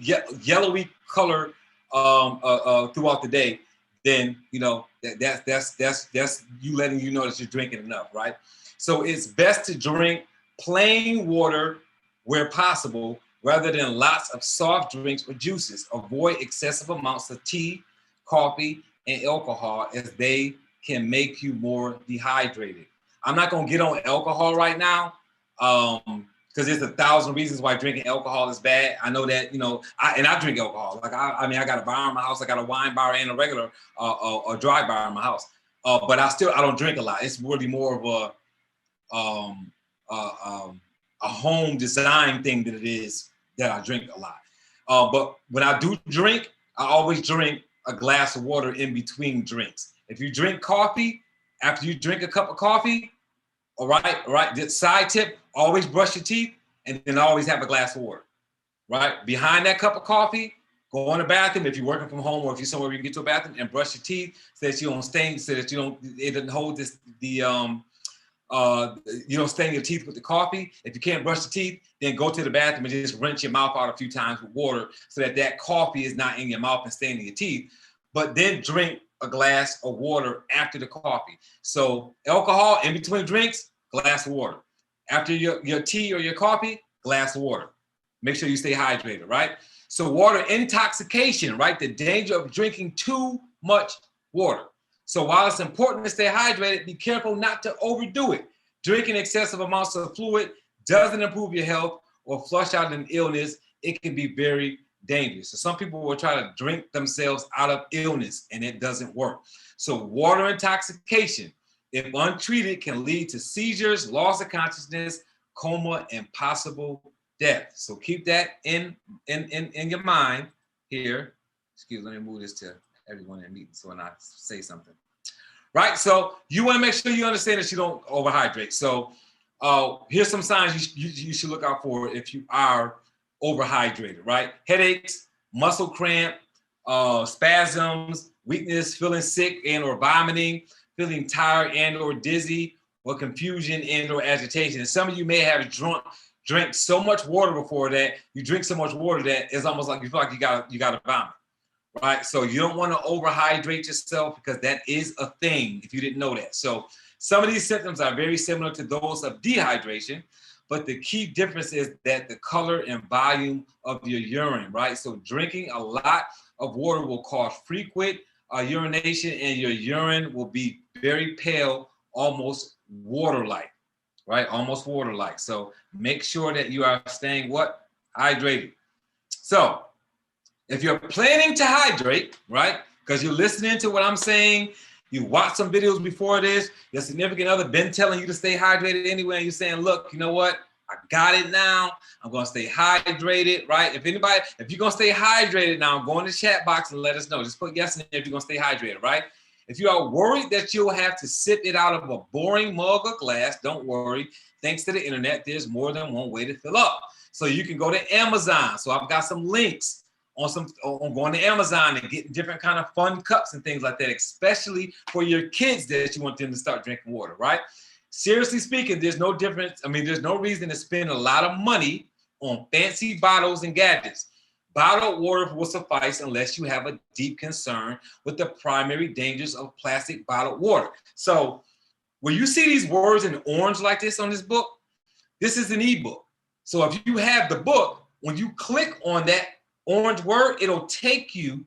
color throughout the day, then that's you letting you know that you're drinking enough, right? So it's best to drink plain water where possible, rather than lots of soft drinks or juices. Avoid excessive amounts of tea, coffee, and alcohol, as they can make you more dehydrated. I'm not going to get on alcohol right now, because there's 1,000 reasons why drinking alcohol is bad. I know that, I drink alcohol. Like I got a bar in my house. I got a wine bar and a regular a dry bar in my house. But I don't drink a lot. It's really more of a home design thing than it is that I drink a lot. But when I do drink, I always drink a glass of water in between drinks. If you drink coffee, after you drink a cup of coffee, all right, the side tip, always brush your teeth and then always have a glass of water, right? Behind that cup of coffee, go in the bathroom if you're working from home or if you're somewhere where you can get to a bathroom, and brush your teeth so that you don't stain, it doesn't hold you don't stain your teeth with the coffee. If you can't brush the teeth, then go to the bathroom and just rinse your mouth out a few times with water so that coffee is not in your mouth and staining your teeth. But then drink a glass of water after the coffee. So alcohol in between drinks, glass of water. After your tea or your coffee, glass of water. Make sure you stay hydrated, right? So water intoxication, right? The danger of drinking too much water. So while it's important to stay hydrated, be careful not to overdo it. Drinking excessive amounts of fluid doesn't improve your health or flush out an illness. It can be very dangerous. So some people will try to drink themselves out of illness, and it doesn't work. So water intoxication, if untreated, can lead to seizures, loss of consciousness, coma, and possible death. So keep that in your mind here. Excuse me, let me move this to everyone in the meeting so when I say something. Right, so you want to make sure you understand that you don't overhydrate. So here's some signs you should look out for if you are overhydrated, right? Headaches, muscle cramp, spasms, weakness, feeling sick and or vomiting, feeling tired and or dizzy, or confusion and or agitation. And some of you may have drank so much water before that, you drink so much water that it's almost like you feel like you got to vomit. Right, so you don't want to overhydrate yourself because that is a thing if you didn't know that. So some of these symptoms are very similar to those of dehydration, but the key difference is that the color and volume of your urine, right? So drinking a lot of water will cause frequent urination, and your urine will be very pale, almost water-like, right? Almost water-like. So make sure that you are staying what? Hydrated. So if you're planning to hydrate, right, because you're listening to what I'm saying, You watch some videos before this, your significant other been telling you to stay hydrated anyway, and you're saying, look, you know what? I got it now. I'm gonna stay hydrated, right? If you're gonna stay hydrated now, go in the chat box and let us know. Just put yes in there if you're gonna stay hydrated, right? If you are worried that you'll have to sip it out of a boring mug or glass, don't worry. Thanks to the internet, there's more than one way to fill up. So you can go to Amazon. So I've got some links on going to Amazon and getting different kind of fun cups and things like that, especially for your kids that you want them to start drinking water, right? Seriously speaking, there's no difference. I mean, there's no reason to spend a lot of money on fancy bottles and gadgets. Bottled water will suffice unless you have a deep concern with the primary dangers of plastic bottled water. So when you see these words in orange like this on this book, this is an ebook. So if you have the book, when you click on that orange word, it'll take you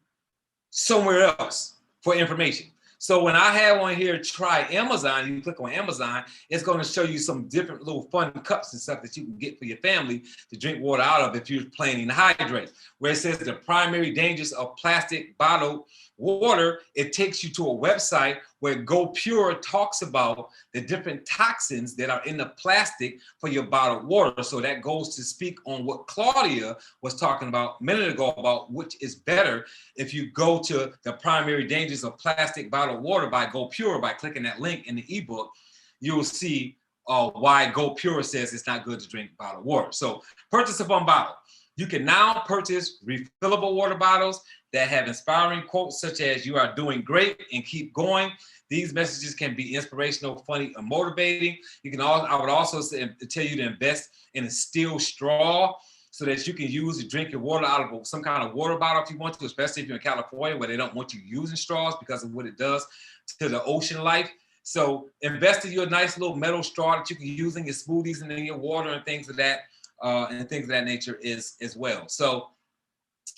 somewhere else for information. So when I have on here, try Amazon, you click on Amazon, it's going to show you some different little fun cups and stuff that you can get for your family to drink water out of if you're planning to hydrate. Where it says the primary dangers of plastic bottled water, it takes you to a website where Go Pure talks about the different toxins that are in the plastic for your bottled water. So that goes to speak on what Claudia was talking about a minute ago about which is better. If you go to the primary dangers of plastic bottled water by Go Pure, by clicking that link in the ebook, you'll see why Go Pure says it's not good to drink bottled water. So purchase a fun bottle. You can now purchase refillable water bottles that have inspiring quotes such as "You are doing great" and "Keep going." These messages can be inspirational, funny, and motivating. I would also tell you to invest in a steel straw so that you can use to drink your water out of some kind of water bottle if you want to, especially if you're in California where they don't want you using straws because of what it does to the ocean life. So invest in your nice little metal straw that you can use in your smoothies and in your water and things of that nature as well. So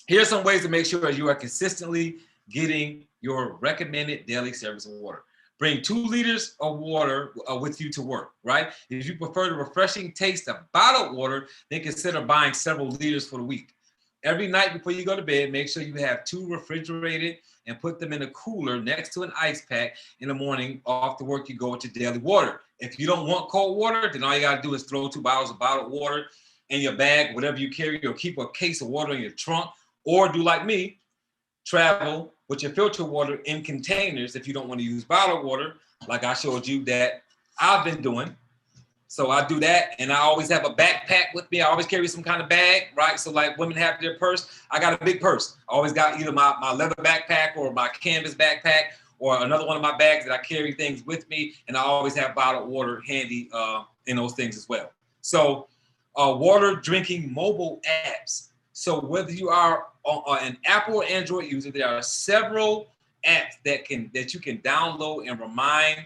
here's some ways to make sure you are consistently getting your recommended daily service of water. Bring 2 liters of water with you to work, right? If you prefer the refreshing taste of bottled water, then consider buying several liters for the week. Every night before you go to bed, make sure you have 2 refrigerated and put them in a cooler next to an ice pack. In the morning, off to work, you go with your daily water. If you don't want cold water, then all you gotta do is throw 2 bottles of bottled water in your bag, whatever you carry, or keep a case of water in your trunk, or do like me, travel with your filtered water in containers if you don't want to use bottled water, like I showed you that I've been doing. So I do that, and I always have a backpack with me. I always carry some kind of bag, right? So like women have their purse, I got a big purse. I always got either my leather backpack or my canvas backpack or another one of my bags that I carry things with me, and I always have bottled water handy in those things as well. So water drinking mobile apps. So whether you are an Apple or Android user, there are several apps that you can download and remind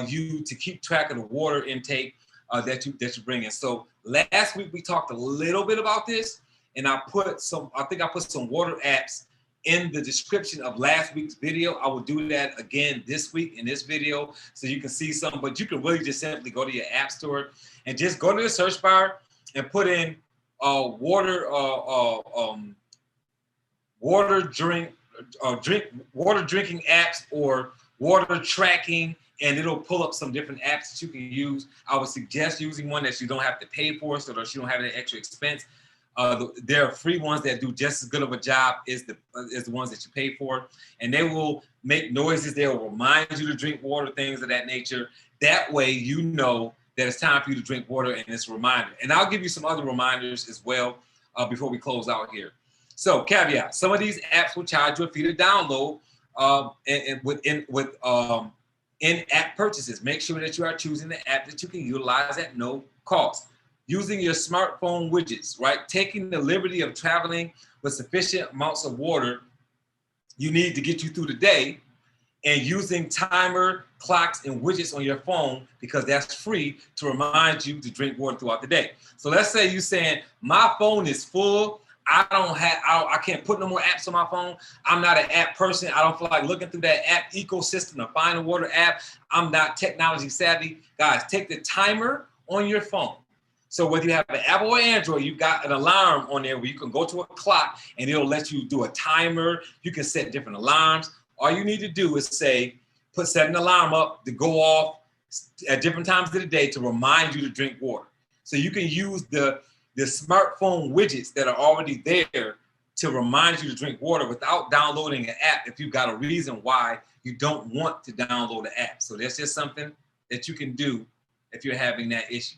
you to keep track of the water intake that you bring in. So last week we talked a little bit about this, and I put some water apps in the description of last week's video. I will do that again this week in this video so you can see some, but you can really just simply go to your app store and just go to the search bar and put in water drinking apps or water tracking, and it'll pull up some different apps that you can use. I would suggest using one that you don't have to pay for, so that you don't have any extra expense. There are free ones that do just as good of a job as the ones that you pay for, and they will make noises. They will remind you to drink water, things of that nature. That way, you know that it's time for you to drink water, and it's a reminder. And I'll give you some other reminders as well before we close out here. So caveat, some of these apps will charge you a fee to download in-app purchases. Make sure that you are choosing the app that you can utilize at no cost. Using your smartphone widgets, right? Taking the liberty of traveling with sufficient amounts of water you need to get you through the day, and using timer, clocks, and widgets on your phone, because that's free, to remind you to drink water throughout the day. So let's say you're saying, my phone is full. I can't put no more apps on my phone. I'm not an app person. I don't feel like looking through that app ecosystem to find a water app. I'm not technology savvy. Guys, take the timer on your phone. So whether you have an Apple or Android, you've got an alarm on there where you can go to a clock and it'll let you do a timer. You can set different alarms. All you need to do is say, set an alarm up to go off at different times of the day to remind you to drink water. So you can use the smartphone widgets that are already there to remind you to drink water without downloading an app if you've got a reason why you don't want to download the app. So that's just something that you can do if you're having that issue.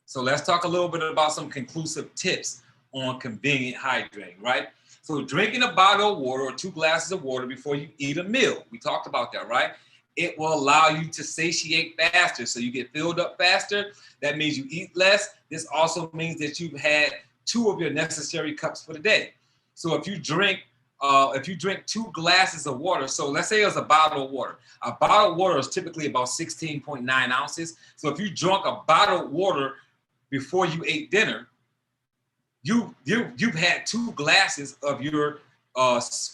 So let's talk a little bit about some conclusive tips on convenient hydrating, right? So drinking a bottle of water or 2 glasses of water before you eat a meal. We talked about that, right? It will allow you to satiate faster. So you get filled up faster. That means you eat less. This also means that you've had 2 of your necessary cups for the day. So if you drink 2 glasses of water, so let's say it's a bottle of water. A bottle of water is typically about 16.9 ounces. So if you drunk a bottle of water before you ate dinner, you've had 2 glasses of your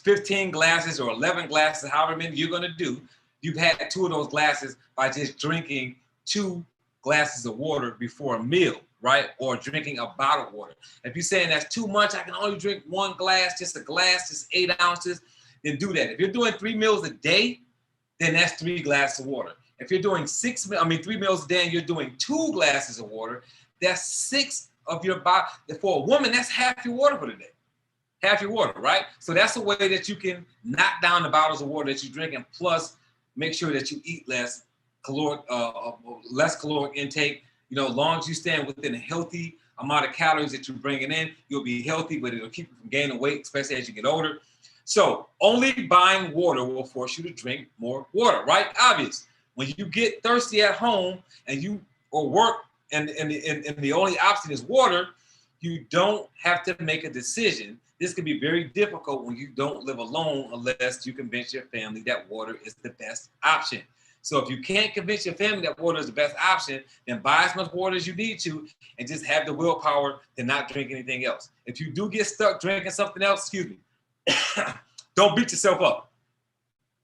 15 glasses or 11 glasses, however many you're gonna do. You've had 2 of those glasses by just drinking 2 glasses of water before a meal, right? Or drinking a bottle of water. If you're saying that's too much, I can only drink 1 glass, just a glass, just 8 ounces, then do that. If you're doing 3 meals a day, then that's 3 glasses of water. If you're doing 3 meals a day and you're doing 2 glasses of water, that's 6 of your body. For a woman, that's half your water for the day. Half your water, right? So that's a way that you can knock down the bottles of water that you drink, and plus make sure that you eat less caloric intake. You know, as long as you stand within a healthy amount of calories that you're bringing in, you'll be healthy, but it'll keep you from gaining weight, especially as you get older. So only buying water will force you to drink more water, right? Obvious. When you get thirsty at home and you or work and the only option is water, you don't have to make a decision. This can be very difficult when you don't live alone unless you convince your family that water is the best option. So if you can't convince your family that water is the best option, then buy as much water as you need to and just have the willpower to not drink anything else. If you do get stuck drinking something else, don't beat yourself up.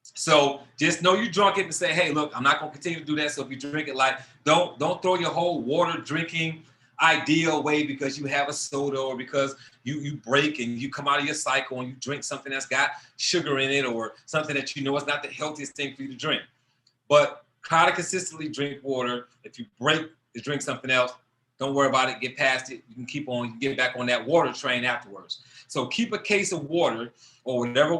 So just know you drunk it and say, hey, look, I'm not going to continue to do that. So if you drink it, like, don't throw your whole water drinking idea away because you have a soda or because you break and you come out of your cycle and you drink something that's got sugar in it or something that you know is not the healthiest thing for you to drink. But try to consistently drink water. If you break to drink something else, don't worry about it. Get past it. You can keep on, you get back on that water train afterwards. So keep a case of water or whatever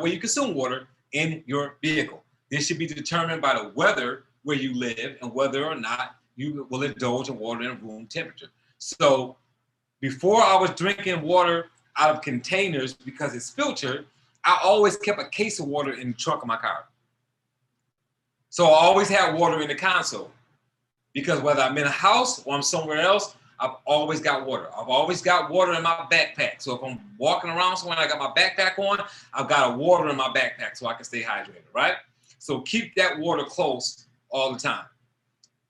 way you consume water in your vehicle. This should be determined by the weather where you live and whether or not you will indulge in water in room temperature. So before I was drinking water out of containers because it's filtered, I always kept a case of water in the trunk of my car. So I always had water in the console because whether I'm in a house or I'm somewhere else, I've always got water. I've always got water in my backpack. So if I'm walking around somewhere and I got my backpack on, I've got a water in my backpack so I can stay hydrated, right? So keep that water close all the time.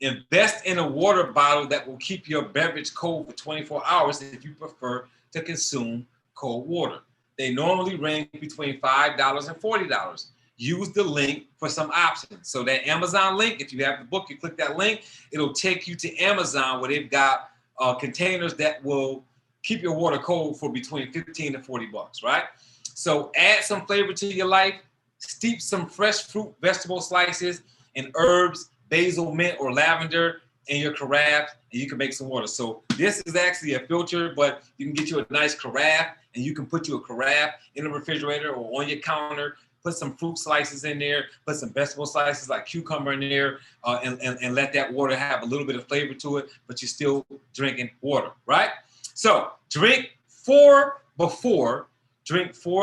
Invest in a water bottle that will keep your beverage cold for 24 hours if you prefer to consume cold water. They normally range between $5 and $40. Use the link for some options. So that Amazon link, if you have the book, you click that link, it'll take you to Amazon where they've got containers that will keep your water cold for between 15 to 40 bucks, right? So add some flavor to your life, steep some fresh fruit, vegetable slices, and herbs, basil, mint, or lavender in your carafe, and you can make some water. So this is actually a filter, but you can get you a nice carafe, and you can put you a carafe in the refrigerator or on your counter, put some fruit slices in there, put some vegetable slices like cucumber in there, and let that water have a little bit of flavor to it, but you're still drinking water, right? So drink 4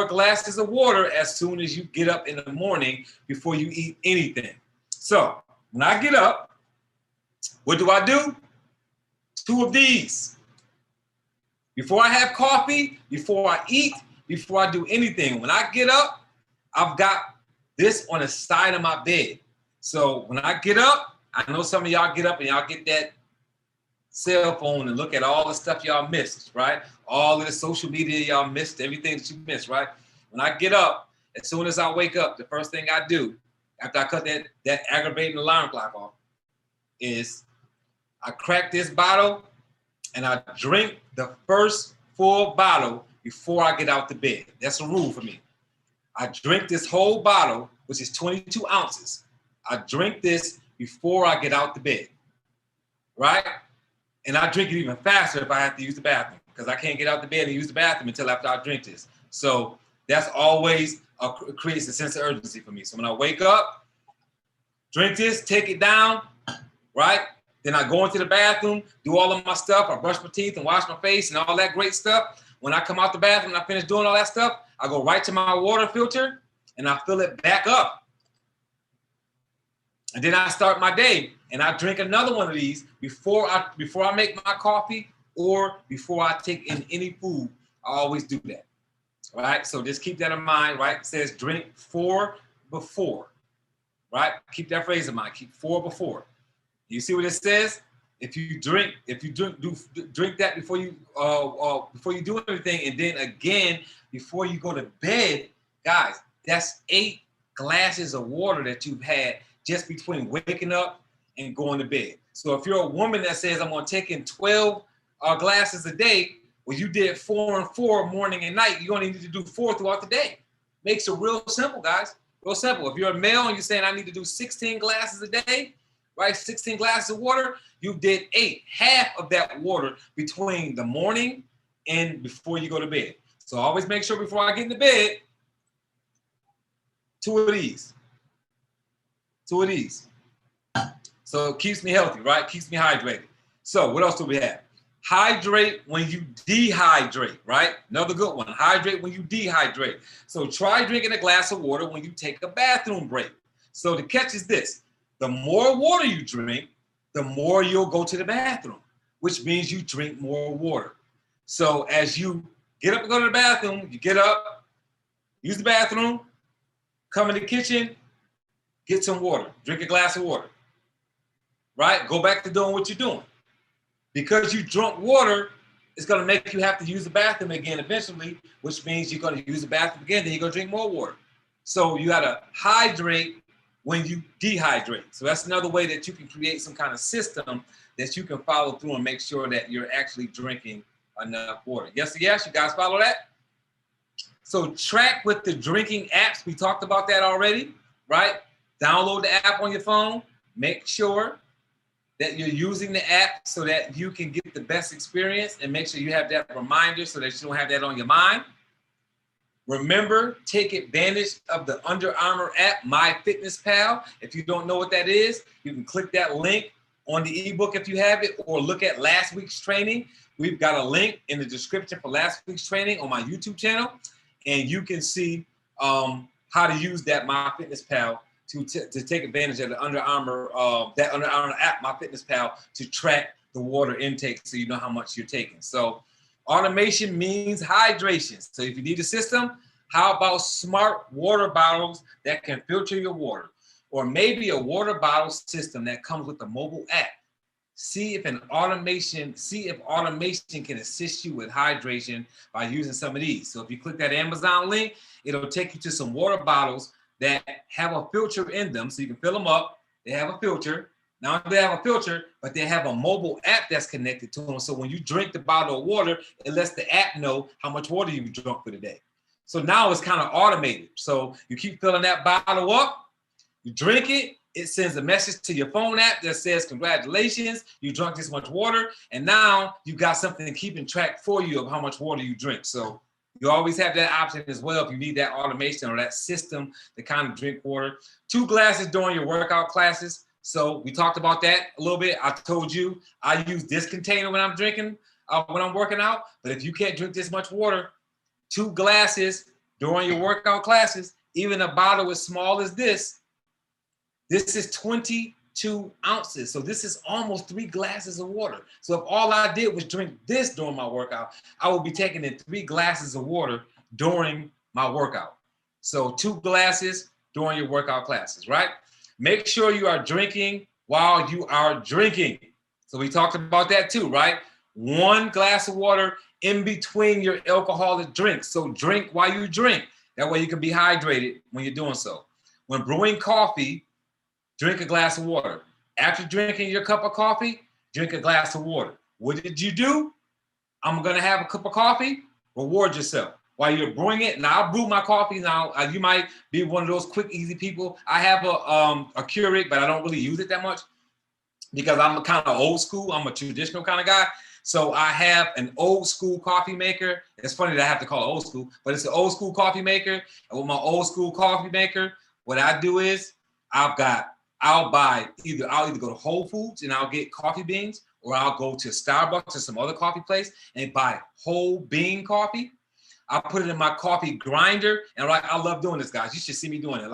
glasses of water as soon as you get up in the morning before you eat anything. So when I get up, what do? 2 of these. Before I have coffee, before I eat, before I do anything. When I get up, I've got this on the side of my bed. So when I get up, I know some of y'all get up and y'all get that cell phone and look at all the stuff y'all missed, right? All of the social media y'all missed, everything that you missed, right? When I get up, as soon as I wake up, the first thing I do after I cut that aggravating alarm clock off is I crack this bottle and I drink the first full bottle before I get out the bed. That's a rule for me. I drink this whole bottle, which is 22 ounces. I drink this before I get out the bed, right? And I drink it even faster if I have to use the bathroom, because I can't get out the bed and use the bathroom until after I drink this. So that's always creates a sense of urgency for me. So when I wake up, drink this, take it down, right? Then I go into the bathroom, do all of my stuff. I brush my teeth and wash my face and all that great stuff. When I come out the bathroom and I finish doing all that stuff, I go right to my water filter and I fill it back up. And then I start my day and I drink another one of these before I make my coffee or before I take in any food. I always do that. All right, so just keep that in mind, right? It says drink 4 before, right? Keep that phrase in mind. Keep 4 before. You see what it says? If you drink that before you do anything, and then again before you go to bed, guys, that's 8 glasses of water that you've had just between waking up and going to bed. So if you're a woman that says I'm going to take in 12 glasses a day, well, you did 4 and 4 morning and night. You only need to do 4 throughout the day. Makes it real simple, guys. Real simple. If you're a male and you're saying I need to do 16 glasses a day, right? 16 glasses of water, you did 8, half of that water between the morning and before you go to bed. So always make sure before I get into bed, 2 of these. 2 of these. So it keeps me healthy, right? Keeps me hydrated. So what else do we have? Hydrate when you dehydrate, right? Another good one. Hydrate when you dehydrate. So try drinking a glass of water when you take a bathroom break. So the catch is this. The more water you drink, the more you'll go to the bathroom, which means you drink more water. So as you get up and go to the bathroom, you get up, use the bathroom, come in the kitchen, get some water, drink a glass of water, right? Go back to doing what you're doing. Because you drunk water, it's going to make you have to use the bathroom again eventually, which means you're going to use the bathroom again, then you're going to drink more water. So you got to hydrate when you dehydrate. So that's another way that you can create some kind of system that you can follow through and make sure that you're actually drinking enough water. Yes, you guys follow that? So track with the drinking apps. We talked about that already, right? Download the app on your phone. Make sure that you're using the app so that you can get the best experience, and make sure you have that reminder so that you don't have that on your mind. Remember, take advantage of the Under Armour app, MyFitnessPal. If you don't know what that is, you can click that link on the ebook if you have it, or look at last week's training. We've got a link in the description for last week's training on my YouTube channel, and you can see how to use that MyFitnessPal to take advantage of the Under Armour app, MyFitnessPal, to track the water intake so you know how much you're taking. So automation means hydration. So if you need a system, how about smart water bottles that can filter your water? Or maybe a water bottle system that comes with a mobile app. See if automation can assist you with hydration by using some of these. So if you click that Amazon link, it'll take you to some water bottles that have a filter in them, so you can fill them up. They have a filter. Now they have a filter, but they have a mobile app that's connected to them. So when you drink the bottle of water, it lets the app know how much water you've drunk for the day. So now it's kind of automated. So you keep filling that bottle up, you drink it, it sends a message to your phone app that says, congratulations, you drank this much water. And now you've got something keeping track for you of how much water you drink. So you always have that option as well if you need that automation or that system to kind of drink water. 2 glasses during your workout classes. So we talked about that a little bit. I told you I use this container when I'm drinking, when I'm working out. But if you can't drink this much water, 2 glasses during your workout classes, even a bottle as small as this is 22 ounces. So this is almost 3 glasses of water. So if all I did was drink this during my workout, I would be taking in 3 glasses of water during my workout. So 2 glasses during your workout classes, right? Make sure you are drinking while you are drinking. So we talked about that too, right? 1 glass of water in between your alcoholic drinks. So drink while you drink. That way you can be hydrated when you're doing so. When brewing coffee, drink a glass of water. After drinking your cup of coffee, drink a glass of water. What did you do? I'm going to have a cup of coffee. Reward yourself. while you're brewing it. Now, I'll brew my coffee now. You might be one of those quick, easy people. I have a Keurig, but I don't really use it that much because I'm kind of old school. I'm a traditional kind of guy. So I have an old school coffee maker. It's funny that I have to call it old school, but it's an old school coffee maker. And with my old school coffee maker, what I do is I'll either go to Whole Foods and I'll get coffee beans, or I'll go to Starbucks or some other coffee place and buy whole bean coffee. I put it in my coffee grinder, and I love doing this, guys. You should see me doing it.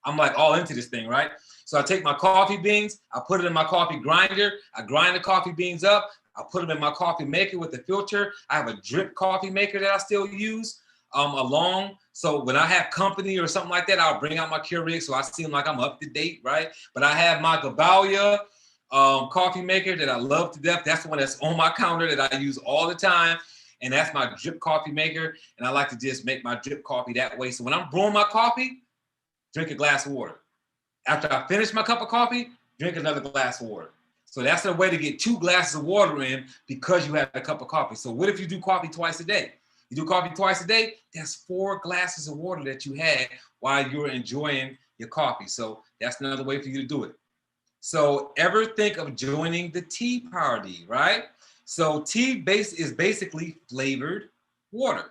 I'm like all into this thing, right? So I take my coffee beans, I put it in my coffee grinder, I grind the coffee beans up, I put them in my coffee maker with the filter. I have a drip coffee maker that I still use so when I have company or something like that, I'll bring out my Keurig so I seem like I'm up to date, right? But I have my Gebalia coffee maker that I love to death. That's the one that's on my counter that I use all the time. And that's my drip coffee maker. And I like to just make my drip coffee that way. So when I'm brewing my coffee, drink a glass of water. After I finish my cup of coffee, drink another glass of water. So that's a way to get 2 glasses of water in because you had a cup of coffee. So what if you do coffee twice a day? You do coffee twice a day, that's 4 glasses of water that you had while you were enjoying your coffee. So that's another way for you to do it. So ever think of joining the tea party, right? So tea is basically flavored water.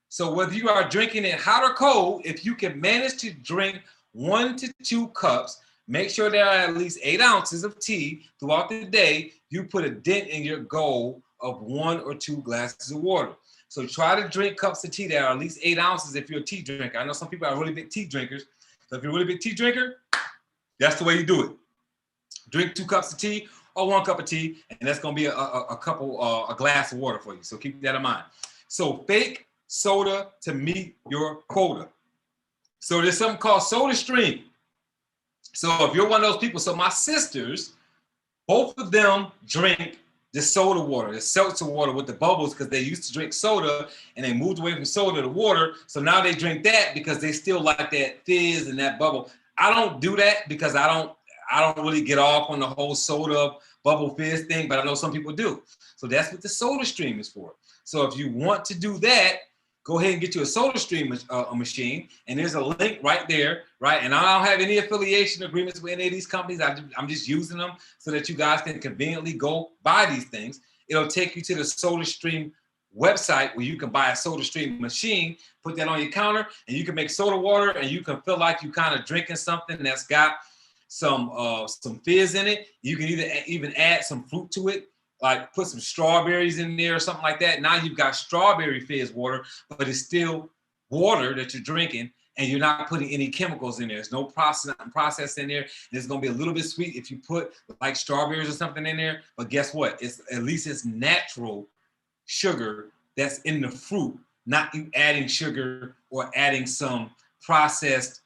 So whether you are drinking it hot or cold, if you can manage to drink 1 to 2 cups, make sure there are at least 8 ounces of tea throughout the day, you put a dent in your goal of 1 or 2 glasses of water. So try to drink cups of tea that are at least 8 ounces if you're a tea drinker. I know some people are really big tea drinkers. So if you're a really big tea drinker, that's the way you do it. Drink 2 cups of tea or 1 cup of tea, and that's going to be a glass of water for you. So keep that in mind. So fake soda to meet your quota. So there's something called Soda Stream. So if you're one of those people, so my sisters, both of them drink the soda water, the seltzer water with the bubbles, because they used to drink soda and they moved away from soda to water. So now they drink that because they still like that fizz and that bubble. I don't do that because I don't really get off on the whole soda bubble fizz thing, but I know some people do. So that's what the Soda Stream is for. So if you want to do that, go ahead and get you a Soda Stream machine, and there's a link right there, right? And I don't have any affiliation agreements with any of these companies. I'm just using them so that you guys can conveniently go buy these things. It'll take you to the Soda Stream website where you can buy a Soda Stream machine, put that on your counter, and you can make soda water, and you can feel like you kind of drinking something that's got some fizz in it. You can even add some fruit to it, like put some strawberries in there or something like that. Now you've got strawberry fizz water, but it's still water that you're drinking, and you're not putting any chemicals in there. There's no process in there. And it's going to be a little bit sweet if you put like strawberries or something in there. But guess what? At least it's natural sugar that's in the fruit, not you adding sugar or adding some processed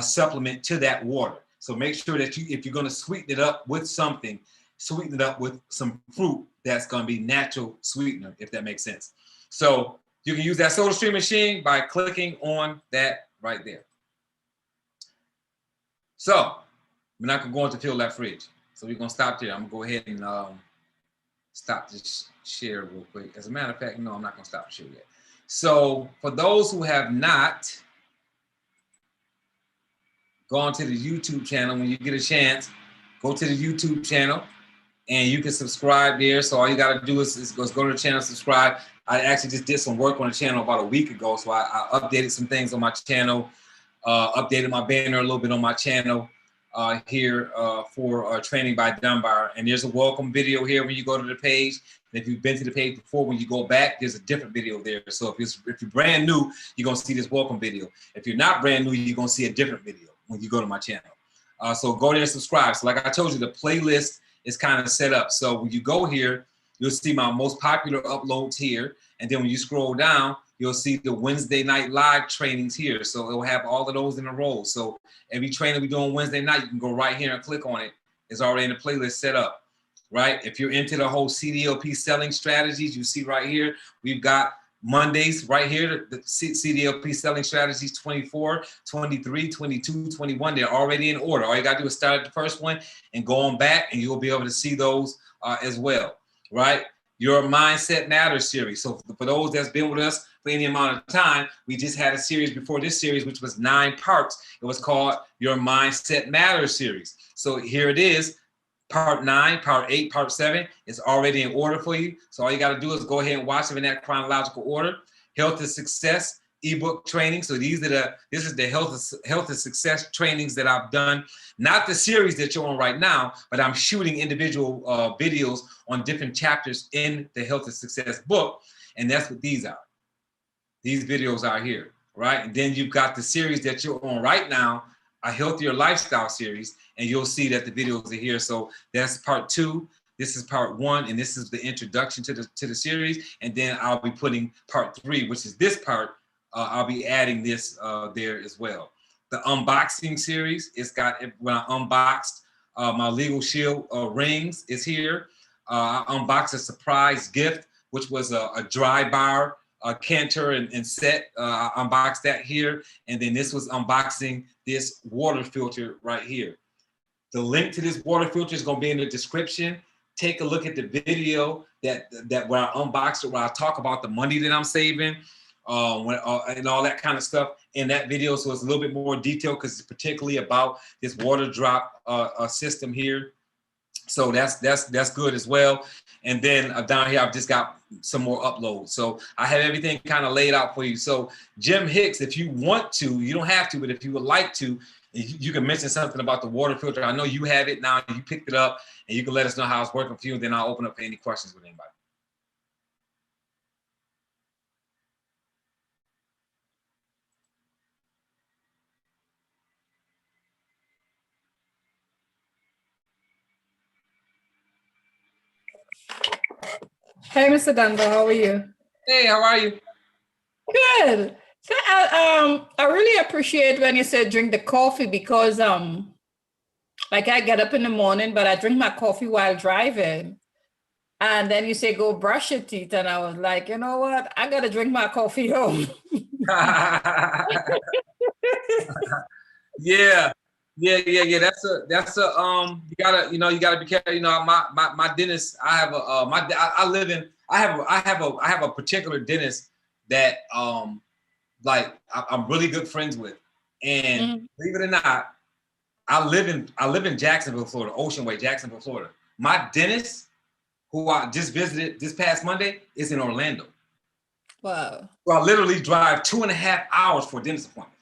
supplement to that water. So make sure that if you're going to sweeten it up with something, sweeten it up with some fruit that's going to be natural sweetener, if that makes sense. So you can use that Soda Stream machine by clicking on that right there. So we're not going to go into fill that fridge. So we're going to stop there. I'm going to go ahead and stop this share real quick. As a matter of fact, no, I'm not going to stop the share yet. So for those who have not gone to the YouTube channel, when you get a chance, go to the YouTube channel and you can subscribe there. So all you got to do is go to the channel, subscribe. I actually just did some work on the channel about a week ago. So I updated some things on my channel, updated my banner a little bit on my channel here for Training by Dunbar. And there's a welcome video here when you go to the page. And if you've been to the page before, when you go back, there's a different video there. So if you're brand new, you're going to see this welcome video. If you're not brand new, you're going to see a different video when you go to my channel. So go there and subscribe. So like I told you, the playlist is kind of set up. So when you go here, you'll see my most popular uploads here. And then when you scroll down, you'll see the Wednesday night live trainings here. So it will have all of those in a row. So every training we do on Wednesday night, you can go right here and click on it. It's already in the playlist set up, right? If you're into the whole CDLP selling strategies, you see right here, we've got Mondays right here, the CDLP selling strategies 24, 23, 22, 21. They're already in order. All you got to do is start at the first one and go on back, and you'll be able to see those as well, right? Your Mindset Matters series. So for those that's been with us for any amount of time, we just had a series before this series, which was 9 parts. It was called Your Mindset Matters series. So here it is, part 9, part 8, part 7. It's already in order for you. So all you got to do is go ahead and watch them in that chronological order. Health and Success ebook training. So this is the health and success trainings that I've done, not the series that you're on right now, but I'm shooting individual videos on different chapters in the health and success book. And that's what these are. These videos are here, right? And then you've got the series that you're on right now, a healthier lifestyle series, and you'll see that the videos are here. So that's part 2. This is part 1, and this is the introduction to the series. And then I'll be putting part 3, which is this part. I'll be adding this there as well. The unboxing series, it's got, when I unboxed my Legal Shield rings, is here. I unboxed a surprise gift, which was a dry bar, canter and set. I unboxed that here. And then this was unboxing this water filter right here. The link to this water filter is going to be in the description. Take a look at the video that where I unboxed it, where I talk about the money that I'm saving, and all that kind of stuff in that video. So it's a little bit more detailed because it's particularly about this water drop system here. So that's good as well. And then down here, I've just got some more uploads. So I have everything kind of laid out for you. So Jim Hicks, if you want to, you don't have to, but if you would like to, you can mention something about the water filter. I know you have it now. You picked it up, and you can let us know how it's working for you. And then I'll open up for any questions with anybody. Hey, Mr. Dunbar, how are you? Hey, how are you? Good. So I really appreciate when you say drink the coffee because like I get up in the morning, but I drink my coffee while driving. And then you say go brush your teeth. And I was like, you know what? I gotta drink my coffee home. Yeah. That's a you gotta be careful. My dentist, I have I have a particular dentist that like I'm really good friends with. And believe it or not, I live in Jacksonville, Florida, Ocean Way, Jacksonville, Florida. My dentist, who I just visited this past Monday, is in Orlando. Wow. So I literally drive 2.5 hours for a dentist appointment.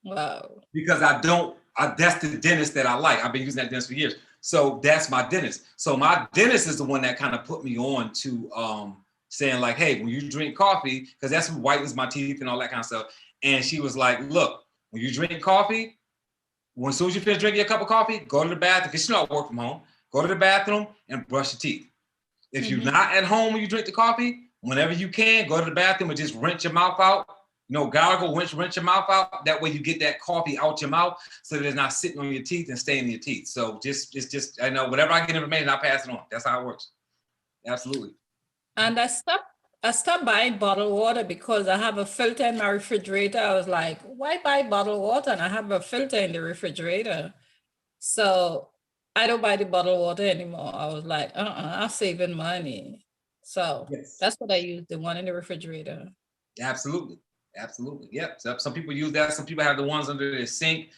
Wow. Because that's the dentist that I like. I've been using that dentist for years. So that's my dentist. So my dentist is the one that kind of put me on to saying like, hey, when you drink coffee, because that's what whitens my teeth and all that kind of stuff. And she was like, look, when you drink coffee, as soon as you finish drinking a cup of coffee, go to the bathroom, because you know I work from home. Go to the bathroom and brush your teeth. If you're not at home when you drink the coffee, whenever you can, go to the bathroom and just rinse your mouth out. Gargle, rinse your mouth out. That way you get that coffee out your mouth so that it's not sitting on your teeth and staying in your teeth. So just I know whatever I get information, I pass it on. That's how it works. Absolutely. And I stopped buying bottled water because I have a filter in my refrigerator. I was like, why buy bottled water? And I have a filter in the refrigerator. So I don't buy the bottled water anymore. I was like, I'm saving money. So That's what I use, the one in the refrigerator. Absolutely. Yep. So some people use that. Some people have the ones under their sink.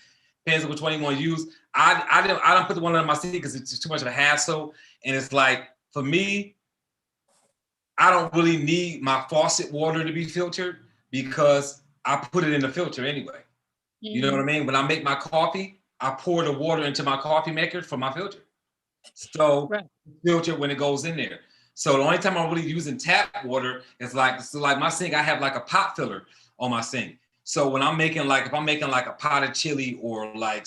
Depends on which one you want to use. I don't put the one under my sink because it's too much of a hassle. And it's like, for me, I don't really need my faucet water to be filtered because I put it in the filter anyway. You know what I mean? When I make my coffee, I pour the water into my coffee maker for my filter. So filter when it goes in there. So the only time I'm really using tap water is like my sink, I have like a pot filler on my sink. So when I'm making if I'm making like a pot of chili or when I'm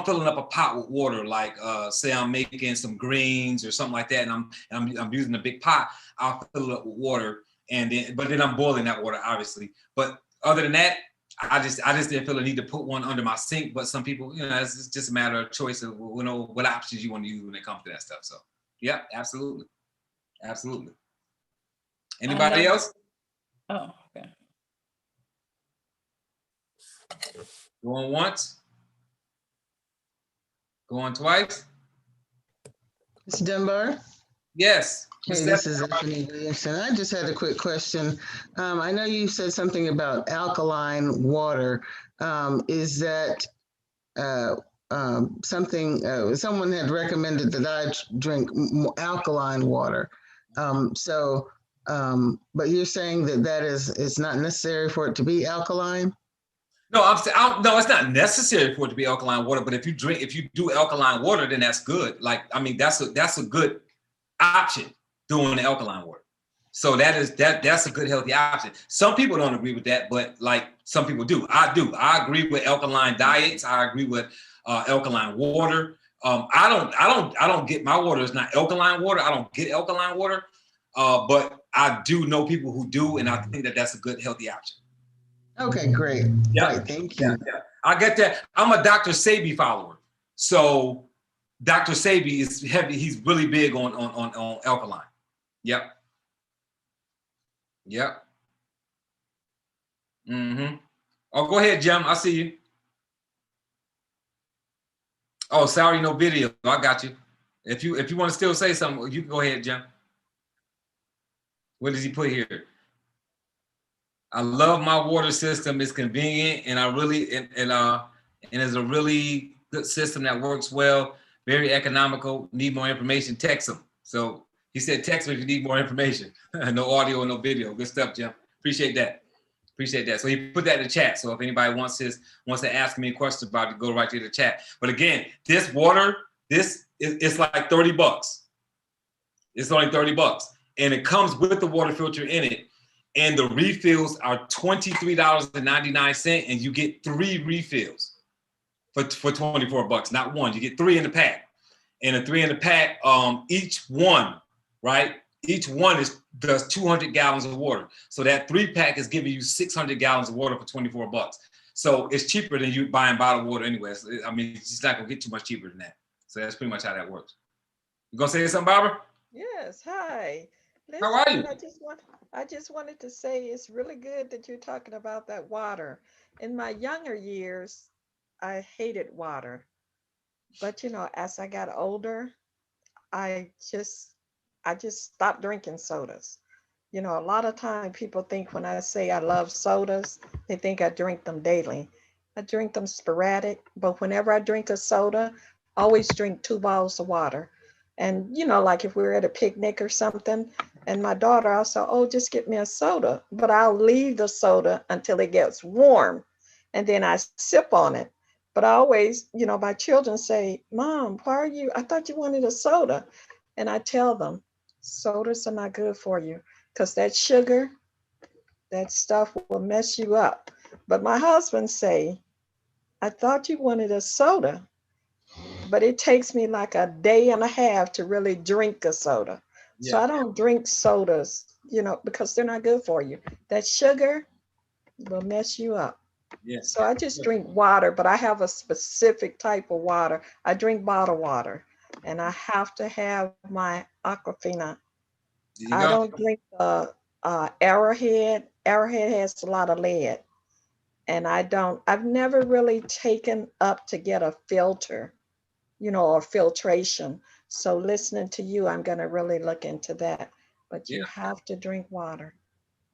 filling up a pot with water, say I'm making some greens or something like that, and I'm using a big pot, I'll fill it up with water, but then I'm boiling that water, obviously. But other than that, I just didn't feel the need to put one under my sink. But some people, it's just a matter of choice of what options you want to use when it comes to that stuff. So yeah, absolutely. Anybody else? Oh, okay. Going once? Going twice? Mr. Dunbar? Yes. Hey, this is Anthony Williamson. I just had a quick question. I know you said something about alkaline water. Is that something, someone had recommended that I drink alkaline water. But you're saying that it's not necessary for it to be alkaline? No, no, it's not necessary for it to be alkaline water, but if you do alkaline water, then that's good. Like, I mean, that's a good option, doing the alkaline water. So that's a good healthy option. Some people don't agree with that, but like some people do. I do. I agree with alkaline diets. I agree with alkaline water. I don't get, my water is not alkaline water. I don't get alkaline water, but I do know people who do, and I think that that's a good healthy option. Okay, great. Yeah. Right, thank you. Yeah. I get that. I'm a Dr. Sebi follower. So Dr. Sebi is heavy. He's really big on alkaline. Yep. Yep. Mm-hmm. Oh, go ahead, Jim. I see you. Oh, sorry, no video. I got you. If you want to still say something, you can go ahead, Jim. What does he put here? I love my water system. It's convenient, and I really and it's a really good system that works well. Very economical. Need more information? Text him. So he said, text me if you need more information. No audio, no video. Good stuff, Jim. Appreciate that. Appreciate that. So he put that in the chat. So if anybody wants to ask me a question about it, go right to the chat. But again, this water, it's like $30. It's only $30, and it comes with the water filter in it. And the refills are $23.99, and you get 3 refills for $24, not one. You get 3 in the pack, and the 3 in the pack, each one, right? Each one does 200 gallons of water. So that 3-pack is giving you 600 gallons of water for $24. So it's cheaper than you buying bottled water anyway. I mean, it's just not gonna get too much cheaper than that. So that's pretty much how that works. You gonna say something, Barbara? Yes, hi. How are you? I just wanted to say it's really good that you're talking about that water. In my younger years, I hated water. But as I got older, I just I just stopped drinking sodas. A lot of time people think when I say I love sodas, they think I drink them daily. I drink them sporadic, but whenever I drink a soda, I always drink 2 bottles of water. And like if we're at a picnic or something, and my daughter also, oh, just get me a soda. But I'll leave the soda until it gets warm, and then I sip on it. But I always, my children say, Mom, why are you? I thought you wanted a soda. And I tell them, sodas are not good for you because that sugar, that stuff will mess you up. But my husband say, I thought you wanted a soda, but it takes me like a day and a half to really drink a soda. Yeah. So I don't drink sodas, because they're not good for you. That sugar will mess you up. Yeah. So I just drink water, but I have a specific type of water. I drink bottled water, and I have to have my Aquafina. I don't drink Arrowhead. Arrowhead has a lot of lead, and I've never really taken up to get a filter, or filtration. So listening to you, I'm going to really look into that. But you have to drink water.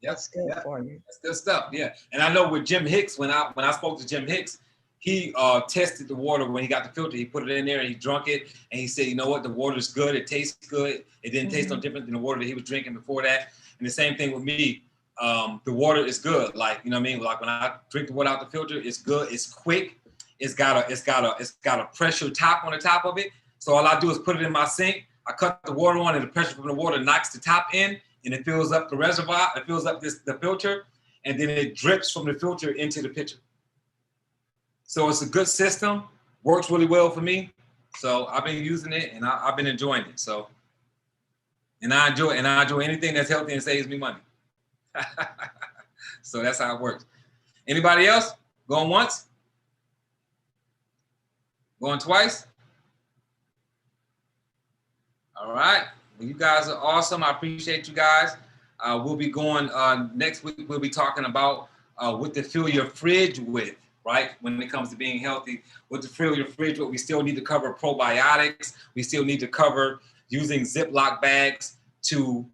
That's good for you. That's good stuff. Yeah. And I know with Jim Hicks, when I spoke to Jim Hicks, he tested the water when he got the filter. He put it in there and he drunk it. And he said, you know what? The water's good. It tastes good. It didn't taste no different than the water that he was drinking before that. And the same thing with me. The water is good. Like, you know what I mean? Like when I drink the water out the filter, it's good. It's quick. It's got a pressure top on the top of it. So all I do is put it in my sink. I cut the water on, and the pressure from the water knocks the top in, and it fills up the reservoir. It fills up the filter, and then it drips from the filter into the pitcher. So it's a good system. Works really well for me. So I've been using it, and I've been enjoying it. So, and I enjoy anything that's healthy and saves me money. So that's how it works. Anybody else? Going once? Going twice? All right. Well, you guys are awesome. I appreciate you guys. We'll be going next week. We'll be talking about what to fill your fridge with, right? When it comes to being healthy, what to fill your fridge with. We still need to cover probiotics. We still need to cover using Ziploc bags to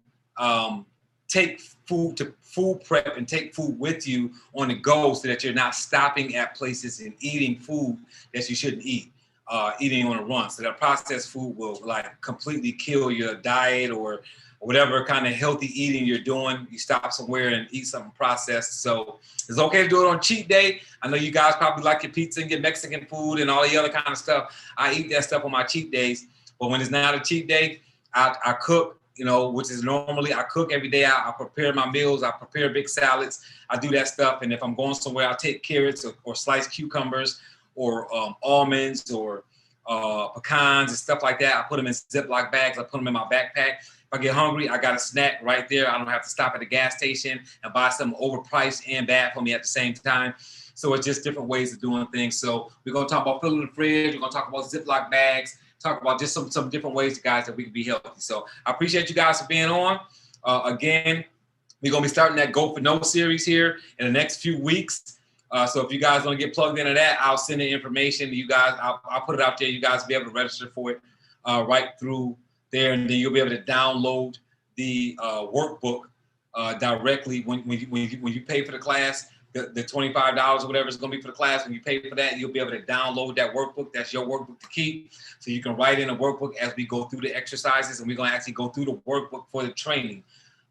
take food prep and take food with you on the go so that you're not stopping at places and eating food that you shouldn't eat, eating on a run. So that processed food will like completely kill your diet or whatever kind of healthy eating you're doing. You stop somewhere and eat something processed. So it's okay to do it on cheat day. I know you guys probably like your pizza and your Mexican food and all the other kind of stuff. I eat that stuff on my cheat days. But when it's not a cheat day, I cook, you know, which is normally I cook every day. I prepare my meals. I prepare big salads. I do that stuff. And if I'm going somewhere, I'll take carrots or sliced cucumbers or almonds or pecans and stuff like that. I put them in Ziploc bags. I put them in my backpack. If I get hungry, I got a snack right there. I don't have to stop at the gas station and buy something overpriced and bad for me at the same time. So it's just different ways of doing things. So we're going to talk about filling the fridge. We're going to talk about Ziploc bags, talk about just some different ways, guys, that we can be healthy. So I appreciate you guys for being on. Again, we're going to be starting that Go for No series here in the next few weeks. So if you guys want to get plugged into that, I'll send the information to you guys. I'll put it out there. You guys will be able to register for it right through there, and then you'll be able to download the workbook directly when you pay for the class. The $25 or whatever it's going to be for the class. When you pay for that, you'll be able to download that workbook. That's your workbook to keep. So you can write in a workbook as we go through the exercises, and we're going to actually go through the workbook for the training.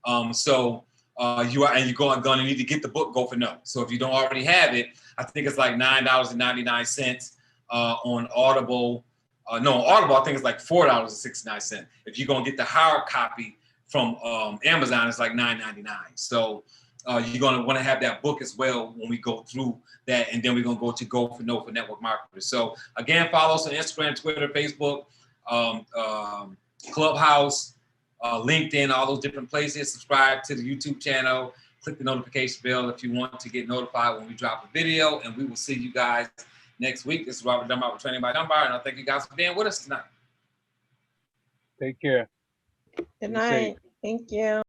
You're going to need to get the book Go for No. So if you don't already have it, I think it's like $9.99 on Audible. No, Audible, I think it's like $4.69. If you're going to get the hard copy from Amazon, it's like $9.99. So you're going to want to have that book as well when we go through that. And then we're going to go to Go for No for network marketers. So again, follow us on Instagram, Twitter, Facebook, Clubhouse, LinkedIn, all those different places. Subscribe to the YouTube channel. Click the notification bell if you want to get notified when we drop a video. And we will see you guys next week. This is Robert Dunbar with Training by Dunbar, and I thank you guys for being with us tonight. Take care. Good night. Thank you.